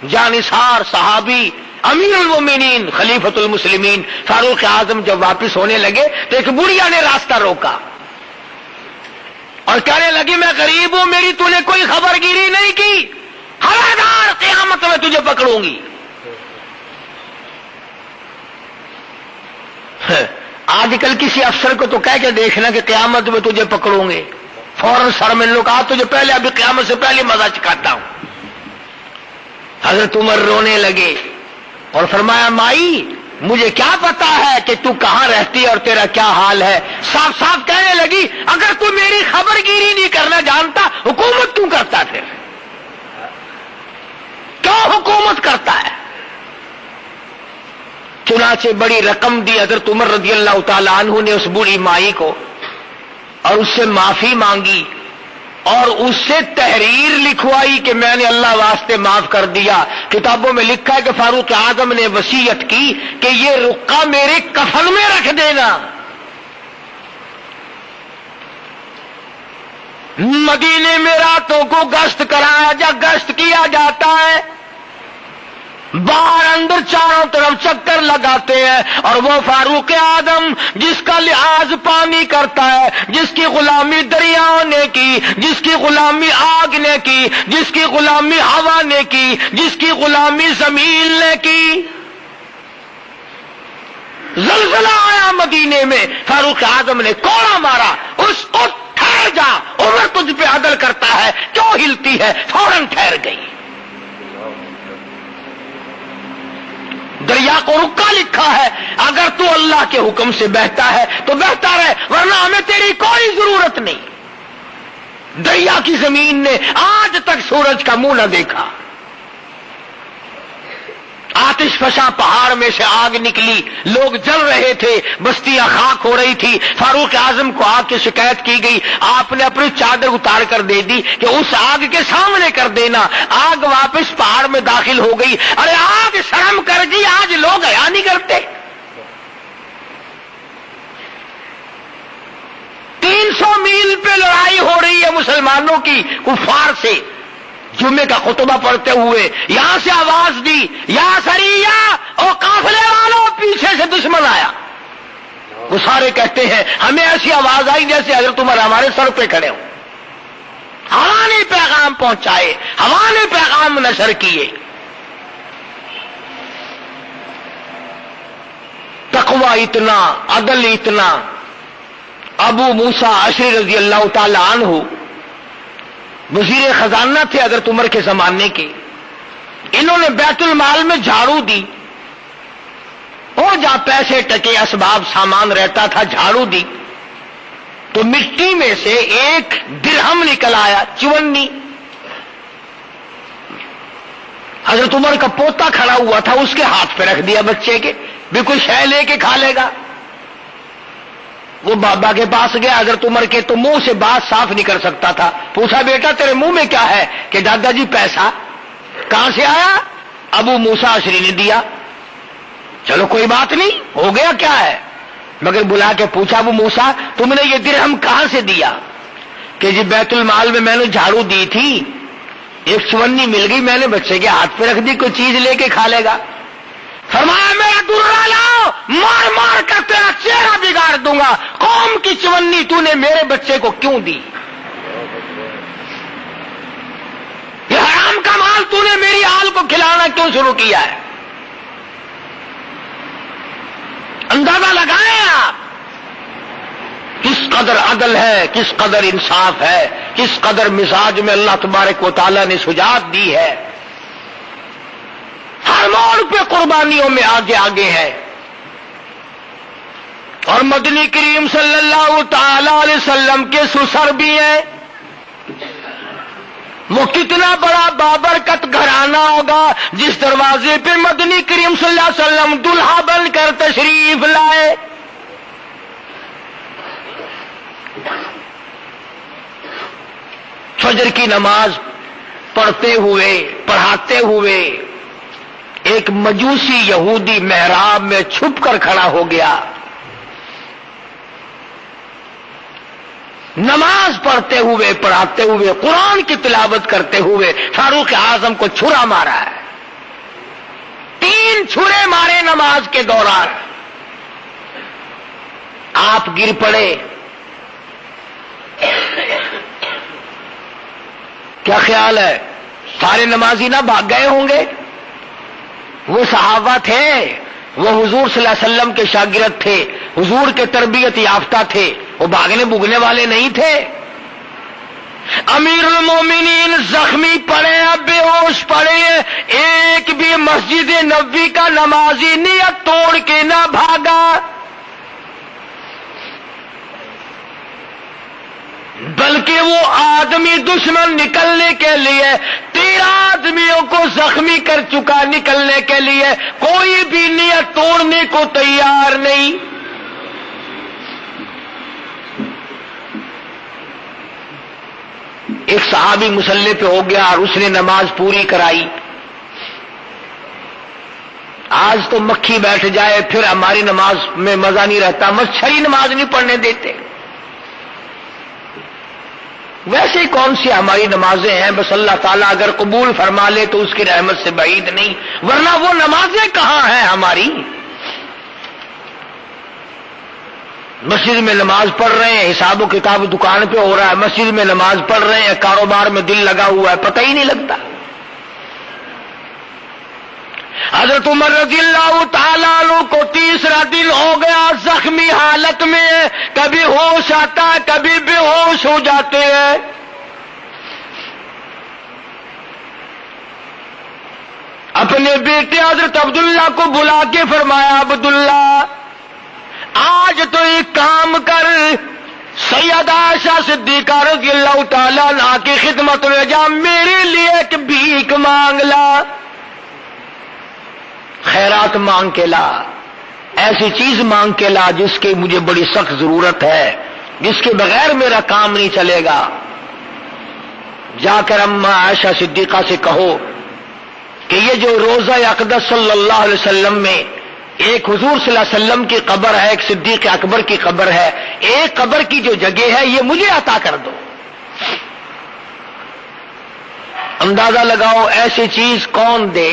A: جانثار صحابی امیر المومنین خلیفۃ المسلمین فاروق اعظم جب واپس ہونے لگے تو ایک بڑھیا نے راستہ روکا اور کہنے لگی میں غریب ہوں، میری تو نے کوئی خبرگیری نہیں کی، خبردار قیامت میں تجھے پکڑوں گی. آج کل کسی افسر کو تو کہہ کے دیکھنا کہ قیامت میں تجھے پکڑوں گے، فوراً سر میں لوگ کہا تجھے پہلے ابھی قیامت سے پہلے مزہ چکھاتا ہوں. حضرت عمر رونے لگے اور فرمایا مائی مجھے کیا پتا ہے کہ تو کہاں رہتی ہے اور تیرا کیا حال ہے. صاف صاف کہنے لگی اگر تو میری خبرگیری نہیں کرنا جانتا حکومت کیوں کرتا؟ پھر کیوں حکومت کرتا ہے؟ چنانچہ بڑی رقم دی حضرت عمر رضی اللہ تعالی عنہ نے اس بوڑھی مائی کو، اور اس سے معافی مانگی اور اس سے تحریر لکھوائی کہ میں نے اللہ واسطے معاف کر دیا. کتابوں میں لکھا ہے کہ فاروق اعظم نے وصیت کی کہ یہ رقعہ میرے کفن میں رکھ دینا. مدینے میں راتوں کو گشت کیا جاتا ہے، باہر اندر چاروں طرف چکر لگاتے ہیں، اور وہ فاروق اعظم جس کا لحاظ پانی کرتا ہے، جس کی غلامی دریاؤں نے کی، جس کی غلامی آگ نے کی، جس کی غلامی ہوا نے کی، جس کی غلامی زمین نے کی. زلزلہ آیا مدینے میں، فاروق اعظم نے کوڑا مارا، اس کو ٹھہر جا، عمر تجھ پہ عدل کرتا ہے، کیوں ہلتی ہے؟ فوراً ٹھہر گئی. دریا کو رکا لکھا ہے، اگر تو اللہ کے حکم سے بہتا ہے تو بہتا رہے، ورنہ ہمیں تیری کوئی ضرورت نہیں. دریا کی زمین نے آج تک سورج کا منہ نہ دیکھا. آتش فشاں پہاڑ میں سے آگ نکلی، لوگ جل رہے تھے، بستیاں خاک ہو رہی تھی. فاروق اعظم کو آگ کی شکایت کی گئی، آپ نے اپنی چادر اتار کر دے دی کہ اس آگ کے سامنے کر دینا. آگ واپس پہاڑ میں داخل ہو گئی. ارے آگ شرم کر گئی، آج لوگ حیا نہیں کرتے. 300 میل پہ لڑائی ہو رہی ہے مسلمانوں کی کفار سے. جمعے کا خطبہ پڑھتے ہوئے یہاں سے آواز دی یا سریہ، او قافلے والوں پیچھے سے دشمن آیا. وہ سارے کہتے ہیں ہمیں ایسی آواز آئی جیسے حضرت عمر ہمارے سر پہ کھڑے ہوں. ہوا نے پیغام پہنچائے، ہوا نے پیغام نشر کیے. تقوی اتنا، عدل اتنا. ابو موسیٰ اشعری رضی اللہ تعالی عنہ وزیر خزانہ تھے حضرت عمر کے زمانے کے. انہوں نے بیت المال میں جھاڑو دی، اور جہاں پیسے ٹکے اسباب سامان رہتا تھا جھاڑو دی تو مٹی میں سے ایک درہم نکل آیا، چونی. حضرت عمر کا پوتا کھڑا ہوا تھا، اس کے ہاتھ پہ رکھ دیا بچے کے، بھی کوئی شے لے کے کھا لے گا. وہ بابا کے پاس گیا حضرت عمر کے، تو منہ سے بات صاف نہیں کر سکتا تھا. پوچھا بیٹا تیرے منہ میں کیا ہے؟ کہ دادا جی پیسہ. کہاں سے آیا؟ ابو موسیٰ اشعری نے دیا. چلو کوئی بات نہیں، ہو گیا کیا ہے. مگر بلا کے پوچھا ابو موسیٰ تم نے یہ درہم کہاں سے دیا؟ کہ جی بیت المال میں نے جھاڑو دی تھی، ایک چونی مل گئی، میں نے بچے کے ہاتھ پہ رکھ دی، کوئی چیز لے کے کھا لے گا. فرمایا میرا درہ لاؤ، مار مار کر تیرا چہرہ بگاڑ دوں گا. قوم کی چونی تو نے میرے بچے کو کیوں دی؟ یہ حرام کا مال تو نے میری آل کو کھلانا کیوں شروع کیا ہے؟ اندازہ لگائیں آپ کس قدر عدل ہے، کس قدر انصاف ہے، کس قدر مزاج میں اللہ تبارک و تعالیٰ نے شجاعت دی ہے. ہر موڑ پہ قربانیوں میں آگے آگے ہے. اور مدنی کریم صلی اللہ تعالی علیہ وسلم کے سسر بھی ہیں. وہ کتنا بڑا بابرکت گھرانہ ہوگا جس دروازے پہ مدنی کریم صلی اللہ علیہ وسلم دلہا بن کر تشریف لائے. فجر کی نماز پڑھتے ہوئے پڑھاتے ہوئے ایک مجوسی یہودی محراب میں چھپ کر کھڑا ہو گیا. نماز پڑھتے ہوئے پڑھاتے ہوئے قرآن کی تلاوت کرتے ہوئے فاروق اعظم کو چھرا مارا ہے. 3 چھرے مارے نماز کے دوران. آپ گر پڑے. کیا خیال ہے سارے نمازی نہ بھاگ گئے ہوں گے؟ وہ صحابہ تھے، وہ حضور صلی اللہ علیہ وسلم کے شاگرد تھے، حضور کے تربیت یافتہ تھے، وہ بھاگنے بھگنے والے نہیں تھے. امیر المومنین زخمی پڑے، بے ہوش پڑے، ایک بھی مسجد نبوی کا نمازی نیت توڑ کے نہ بھاگا، بلکہ وہ آدمی دشمن نکلنے کے لیے 13 آدمیوں کو زخمی کر چکا. نکلنے کے لیے کوئی بھی نیت توڑنے کو تیار نہیں. ایک صحابی مسلح پہ ہو گیا اور اس نے نماز پوری کرائی. آج تو مکھی بیٹھ جائے پھر ہماری نماز میں مزہ نہیں رہتا، مچھری نماز نہیں پڑھنے دیتے. ویسے کون سی ہماری نمازیں ہیں، بس اللہ تعالیٰ اگر قبول فرما لے تو اس کی رحمت سے بعید نہیں، ورنہ وہ نمازیں کہاں ہیں ہماری. مسجد میں نماز پڑھ رہے ہیں، حساب و کتاب دکان پہ ہو رہا ہے، مسجد میں نماز پڑھ رہے ہیں، کاروبار میں دل لگا ہوا ہے، پتہ ہی نہیں لگتا. حضرت عمر رضی اللہ تعالیٰ عنہ کو 3 دن ہو گیا زخمی حالت میں، کبھی ہوش آتا ہے کبھی بے ہوش ہو جاتے ہیں. اپنے بیٹے حضرت عبداللہ کو بلا کے فرمایا عبداللہ آج تو ایک کام کر، سیدہ عائشہ صدیقہ رضی اللہ تعالیٰ عنہ کی خدمت میں جا، میرے لیے ایک بھیک مانگ لا، خیرات مانگ کے لا، ایسی چیز مانگ کے لا جس کی مجھے بڑی سخت ضرورت ہے، جس کے بغیر میرا کام نہیں چلے گا. جا کر اماں عائشہ صدیقہ سے کہو کہ یہ جو روضہ اقدس صلی اللہ علیہ وسلم میں ایک حضور صلی اللہ علیہ وسلم کی قبر ہے، ایک صدیق اکبر کی قبر ہے، ایک قبر کی جو جگہ ہے یہ مجھے عطا کر دو. اندازہ لگاؤ ایسی چیز کون دے؟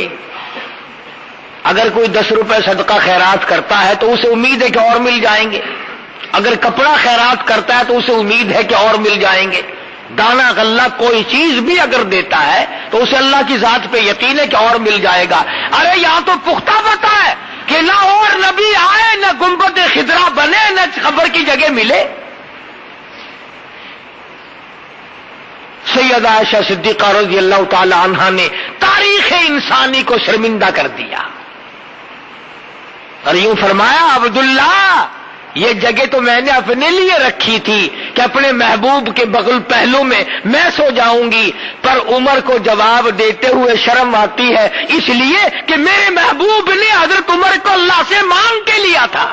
A: اگر کوئی 10 روپے صدقہ خیرات کرتا ہے تو اسے امید ہے کہ اور مل جائیں گے. اگر کپڑا خیرات کرتا ہے تو اسے امید ہے کہ اور مل جائیں گے. دانا غلہ کوئی چیز بھی اگر دیتا ہے تو اسے اللہ کی ذات پہ یقین ہے کہ اور مل جائے گا. ارے یہاں تو پختہ پتہ ہے کہ نہ اور نبی آئے، نہ گنبد خضرا بنے، نہ قبر کی جگہ ملے. سیدہ عائشہ صدیقہ رضی اللہ تعالی عنہا نے تاریخ انسانی کو شرمندہ کر دیا اور یوں فرمایا عبداللہ یہ جگہ تو میں نے اپنے لیے رکھی تھی کہ اپنے محبوب کے بغل پہلو میں سو جاؤں گی، پر عمر کو جواب دیتے ہوئے شرم آتی ہے اس لیے کہ میرے محبوب نے حضرت عمر کو اللہ سے مانگ کے لیا تھا.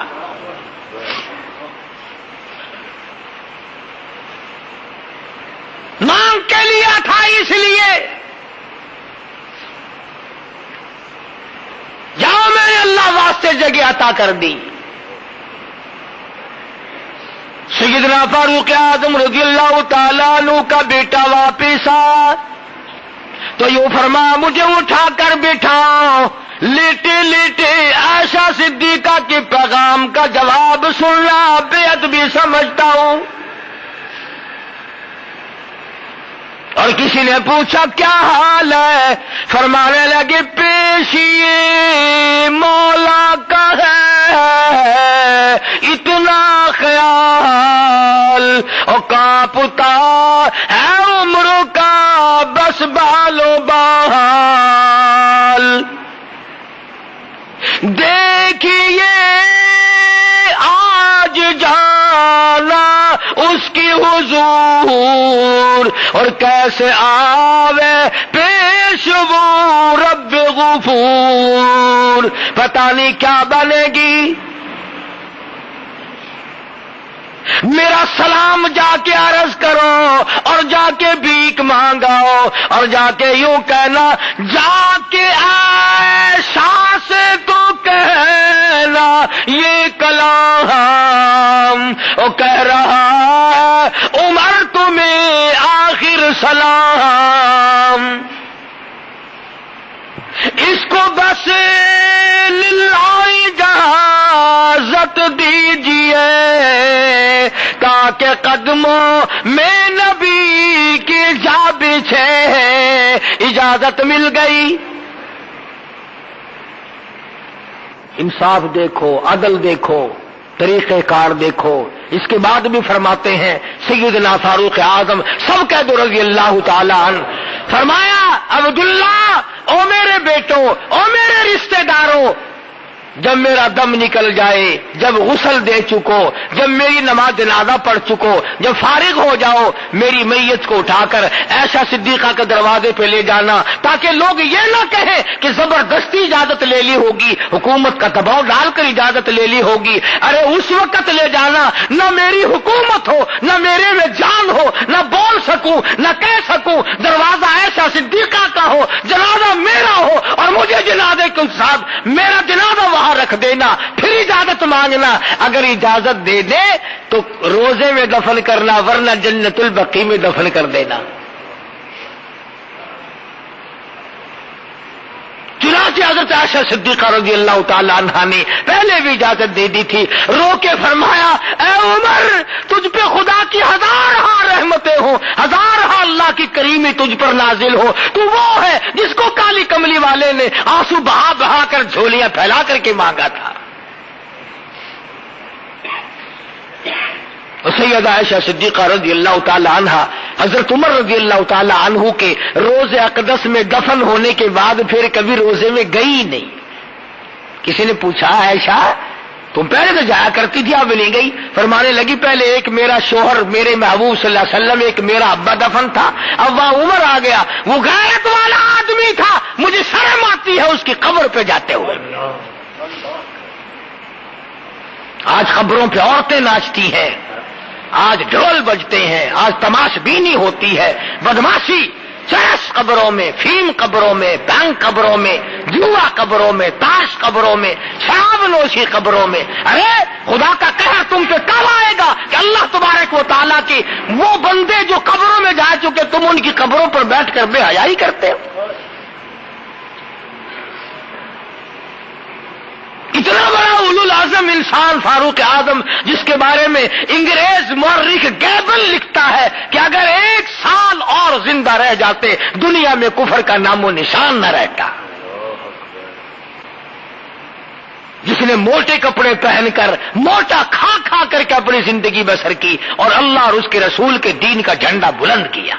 A: مانگ کے لیا تھا اس لیے جاؤ میں نے اللہ واسطے جگہ عطا کر دی. سیدنا فاروق اعظم رضی اللہ تعالیٰ عنہ کا بیٹا واپس آ تو یوں فرما مجھے اٹھا کر بٹھاؤ. لیٹے لیٹے عائشہ صدیقہ کے پیغام کا جواب سننا بے ادبی سمجھتا ہوں. اور کسی نے پوچھا کیا حال ہے؟ فرمانے لگے پیشیے مولا کا ہے اتنا خیال اور کانپتا ہے عمر کا بس بالو بال. دیکھیے آج جانا اس کی حضور اور کیسے آوے پیش وہ رب غفور. پتہ نہیں کیا بنے گی. میرا سلام جا کے عرض کرو اور جا کے بھیک مانگاؤ اور جا کے یوں کہنا جا کے عائشہ سے تو کہنا یہ کلام وہ کہہ رہا ہے عمر تمہیں آخر سلام. اس کو بس للہ اجازت دیجیے تاکہ قدموں میں نبی کی جا بچھے. اجازت مل گئی. انصاف دیکھو، عدل دیکھو، طریقہ کار دیکھو. اس کے بعد بھی فرماتے ہیں سیدنا فاروق اعظم سب کہہ دو رضی اللہ تعالی عنہ، فرمایا عبداللہ او میرے بیٹوں او میرے رشتہ داروں، جب میرا دم نکل جائے، جب غسل دے چکو، جب میری نماز جنازہ پڑھ چکو، جب فارغ ہو جاؤ، میری میت کو اٹھا کر عائشہ صدیقہ کے دروازے پہ لے جانا تاکہ لوگ یہ نہ کہیں کہ زبردستی اجازت لے لی ہوگی، حکومت کا دباؤ ڈال کر اجازت لے لی ہوگی. ارے اس وقت لے جانا نہ میری حکومت ہو، نہ میرے میں جان ہو، نہ بول سکوں، نہ کہہ سکوں. دروازہ عائشہ صدیقہ کا ہو، جنازہ میرا ہو اور مجھے جنازے کے ساتھ میرا جنازہ وہاں رکھ دینا، پھر اجازت مانگنا. اگر اجازت دے دے تو روزے میں دفن کرنا ورنہ جنت البقیع میں دفن کر دینا. چنانچہ حضرت عائشہ صدیقہ رضی اللہ تعالی عنہا نے پہلے بھی اجازت دے دی تھی. رو کے فرمایا اے عمر تجھ پہ خدا کی ہزارہا رحمتیں ہوں، ہزارہا اللہ کی کریمی تجھ پر نازل ہو. تو وہ ہے جس کو کالی کملی والے نے آنسو بہا بہا کر جھولیاں پھیلا کر کے مانگا تھا. سیدہ عائشہ صدیقہ رضی اللہ تعالی عنہا حضرت عمر رضی اللہ تعالی عنہ کے روزے اقدس میں دفن ہونے کے بعد پھر کبھی روزے میں گئی نہیں. کسی نے پوچھا عائشہ تم پہلے تو جایا کرتی تھی اب نہیں گئی؟ فرمانے لگی پہلے ایک میرا شوہر میرے محبوب صلی اللہ علیہ وسلم، ایک میرا ابا دفن تھا، اب وہاں عمر آ گیا، وہ غیرت والا آدمی تھا، مجھے شرم آتی ہے اس کی قبر پہ جاتے ہوئے. آج قبروں پہ عورتیں ناچتی ہیں، آج ڈھول بجتے ہیں، آج تماش بینی ہوتی ہے، بدماشی، چرس قبروں میں، فیم قبروں میں، بینک قبروں میں، جوا قبروں میں، تاش قبروں میں، شراب نوشی قبروں میں. ارے خدا کا قہر تم پہ کب آئے گا کہ اللہ تبارک و تعالیٰ کی وہ بندے جو قبروں میں جا چکے تم ان کی قبروں پر بیٹھ کر بے حیائی کرتے ہو. اتنا بڑا اولو العزم انسان فاروق اعظم جس کے بارے میں انگریز مورخ گیبل لکھتا ہے کہ اگر 1 سال اور زندہ رہ جاتے دنیا میں کفر کا نام و نشان نہ رہتا. جس نے موٹے کپڑے پہن کر موٹا کھا کھا کر کے اپنی زندگی بسر کی اور اللہ اور اس کے رسول کے دین کا جھنڈا بلند کیا.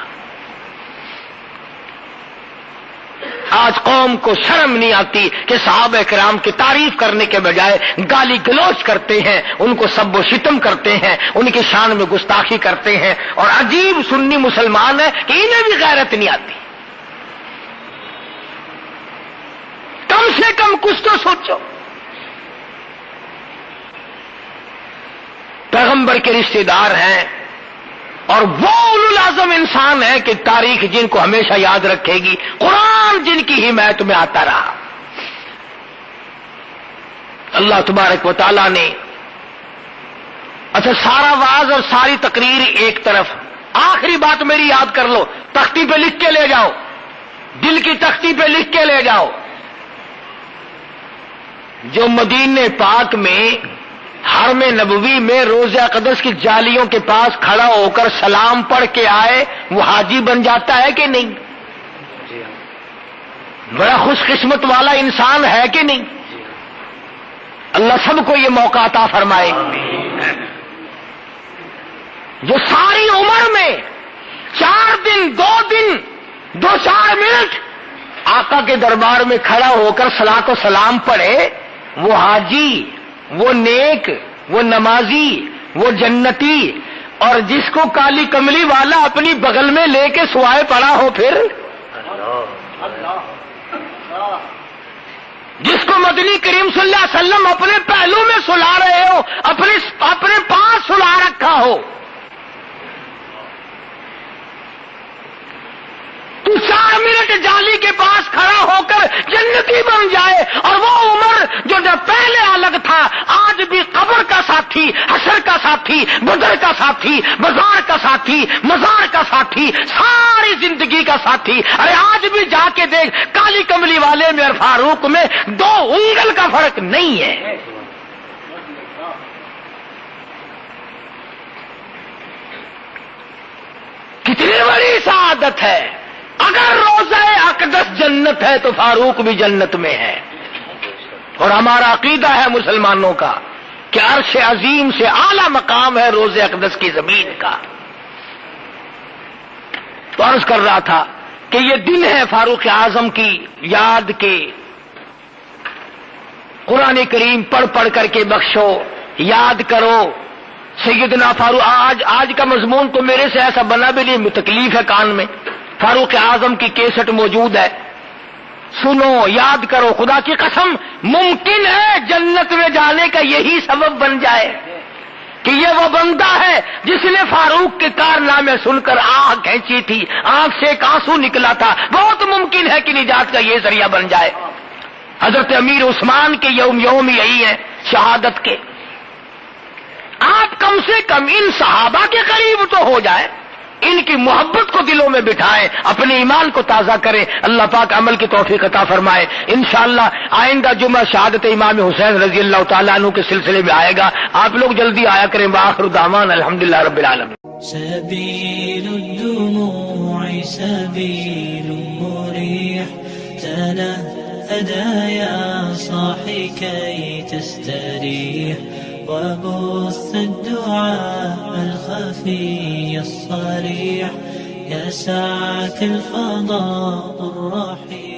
A: آج قوم کو شرم نہیں آتی کہ صحابہ کرام کی تعریف کرنے کے بجائے گالی گلوچ کرتے ہیں، ان کو سب و شتم کرتے ہیں، ان کی شان میں گستاخی کرتے ہیں. اور عجیب سنی مسلمان ہے کہ انہیں بھی غیرت نہیں آتی. کم سے کم کچھ تو سوچو. پیغمبر کے رشتہ دار ہیں اور وہ اولو العزم انسان ہے کہ تاریخ جن کو ہمیشہ یاد رکھے گی، قرآن جن کی حمایت میں آتا رہا۔ اللہ تبارک و تعالیٰ نے اچھا سارا واعظ اور ساری تقریر ایک طرف، آخری بات میری یاد کر لو، تختی پہ لکھ کے لے جاؤ، دل کی تختی پہ لکھ کے لے جاؤ۔ جو مدینے پاک میں حرم نبوی میں روضہ اقدس کی جالیوں کے پاس کھڑا ہو کر سلام پڑھ کے آئے وہ حاجی بن جاتا ہے کہ نہیں؟ بڑا خوش قسمت والا انسان ہے کہ نہیں؟ اللہ سب کو یہ موقع عطا فرمائے۔ جو ساری عمر میں 4 دن 2 دن 2-4 منٹ آقا کے دربار میں کھڑا ہو کر صلاۃ و سلام پڑھے، وہ حاجی، وہ نیک، وہ نمازی، وہ جنتی، اور جس کو کالی کملی والا اپنی بغل میں لے کے سوائے پڑا ہو، پھر جس کو مدنی کریم صلی اللہ علیہ وسلم اپنے پہلو میں سلا رہے ہو، اپنے پاس سلا رکھا ہو، تو 4 منٹ جالی کے پاس کھڑا ہو کر جنتی بن جائے، اور وہ عمر جو پہلے الگ تھا آج بھی قبر کا ساتھی، حشر کا ساتھی، بدر کا ساتھی، بازار کا ساتھی، مزار کا ساتھی، ساری زندگی کا ساتھی۔ ارے آج بھی جا کے دیکھ، کالی کملی والے میں اور فاروق میں 2 انگل کا فرق نہیں ہے۔ کتنی بڑی سعادت ہے۔ اگر روضہ اقدس جنت ہے تو فاروق بھی جنت میں ہے، اور ہمارا عقیدہ ہے مسلمانوں کا کہ عرش عظیم سے اعلی مقام ہے روضہ اقدس کی زمین کا۔ تو عرض کر رہا تھا کہ یہ دن ہے فاروق اعظم کی یاد کے، قرآن کریم پڑھ پڑھ کر کے بخشو، یاد کرو سیدنا فاروق۔ آج کا مضمون تو میرے سے ایسا بنا بھی نہیں، تکلیف ہے کان میں۔ فاروق اعظم کی کیسٹ موجود ہے، سنو، یاد کرو۔ خدا کی قسم ممکن ہے جنت میں جانے کا یہی سبب بن جائے کہ یہ وہ بندہ ہے جس نے فاروق کے کارنامے سن کر آنکھ کھینچی تھی، آنکھ سے ایک آنسو نکلا تھا۔ بہت ممکن ہے کہ نجات کا یہ ذریعہ بن جائے۔ حضرت امیر عثمان کے یوم یہی ہے شہادت کے۔ آپ کم سے کم ان صحابہ کے قریب تو ہو جائے، ان کی محبت کو دلوں میں بٹھائیں، اپنے ایمان کو تازہ کریں۔ اللہ پاک عمل کی توفیق عطا فرمائے۔ انشاءاللہ آئندہ جمعہ شہادت امام حسین رضی اللہ تعالیٰ عنہ کے سلسلے میں آئے گا، آپ لوگ جلدی آیا کریں۔ وآخر دعوانا الحمدللہ رب العالمین۔
B: سبيل الدموع سبيل مريح، تنهدى يا صاحي كي تستريح، وبث الدعاء الخفي الصريح، يسعك الفضاء الرحيم.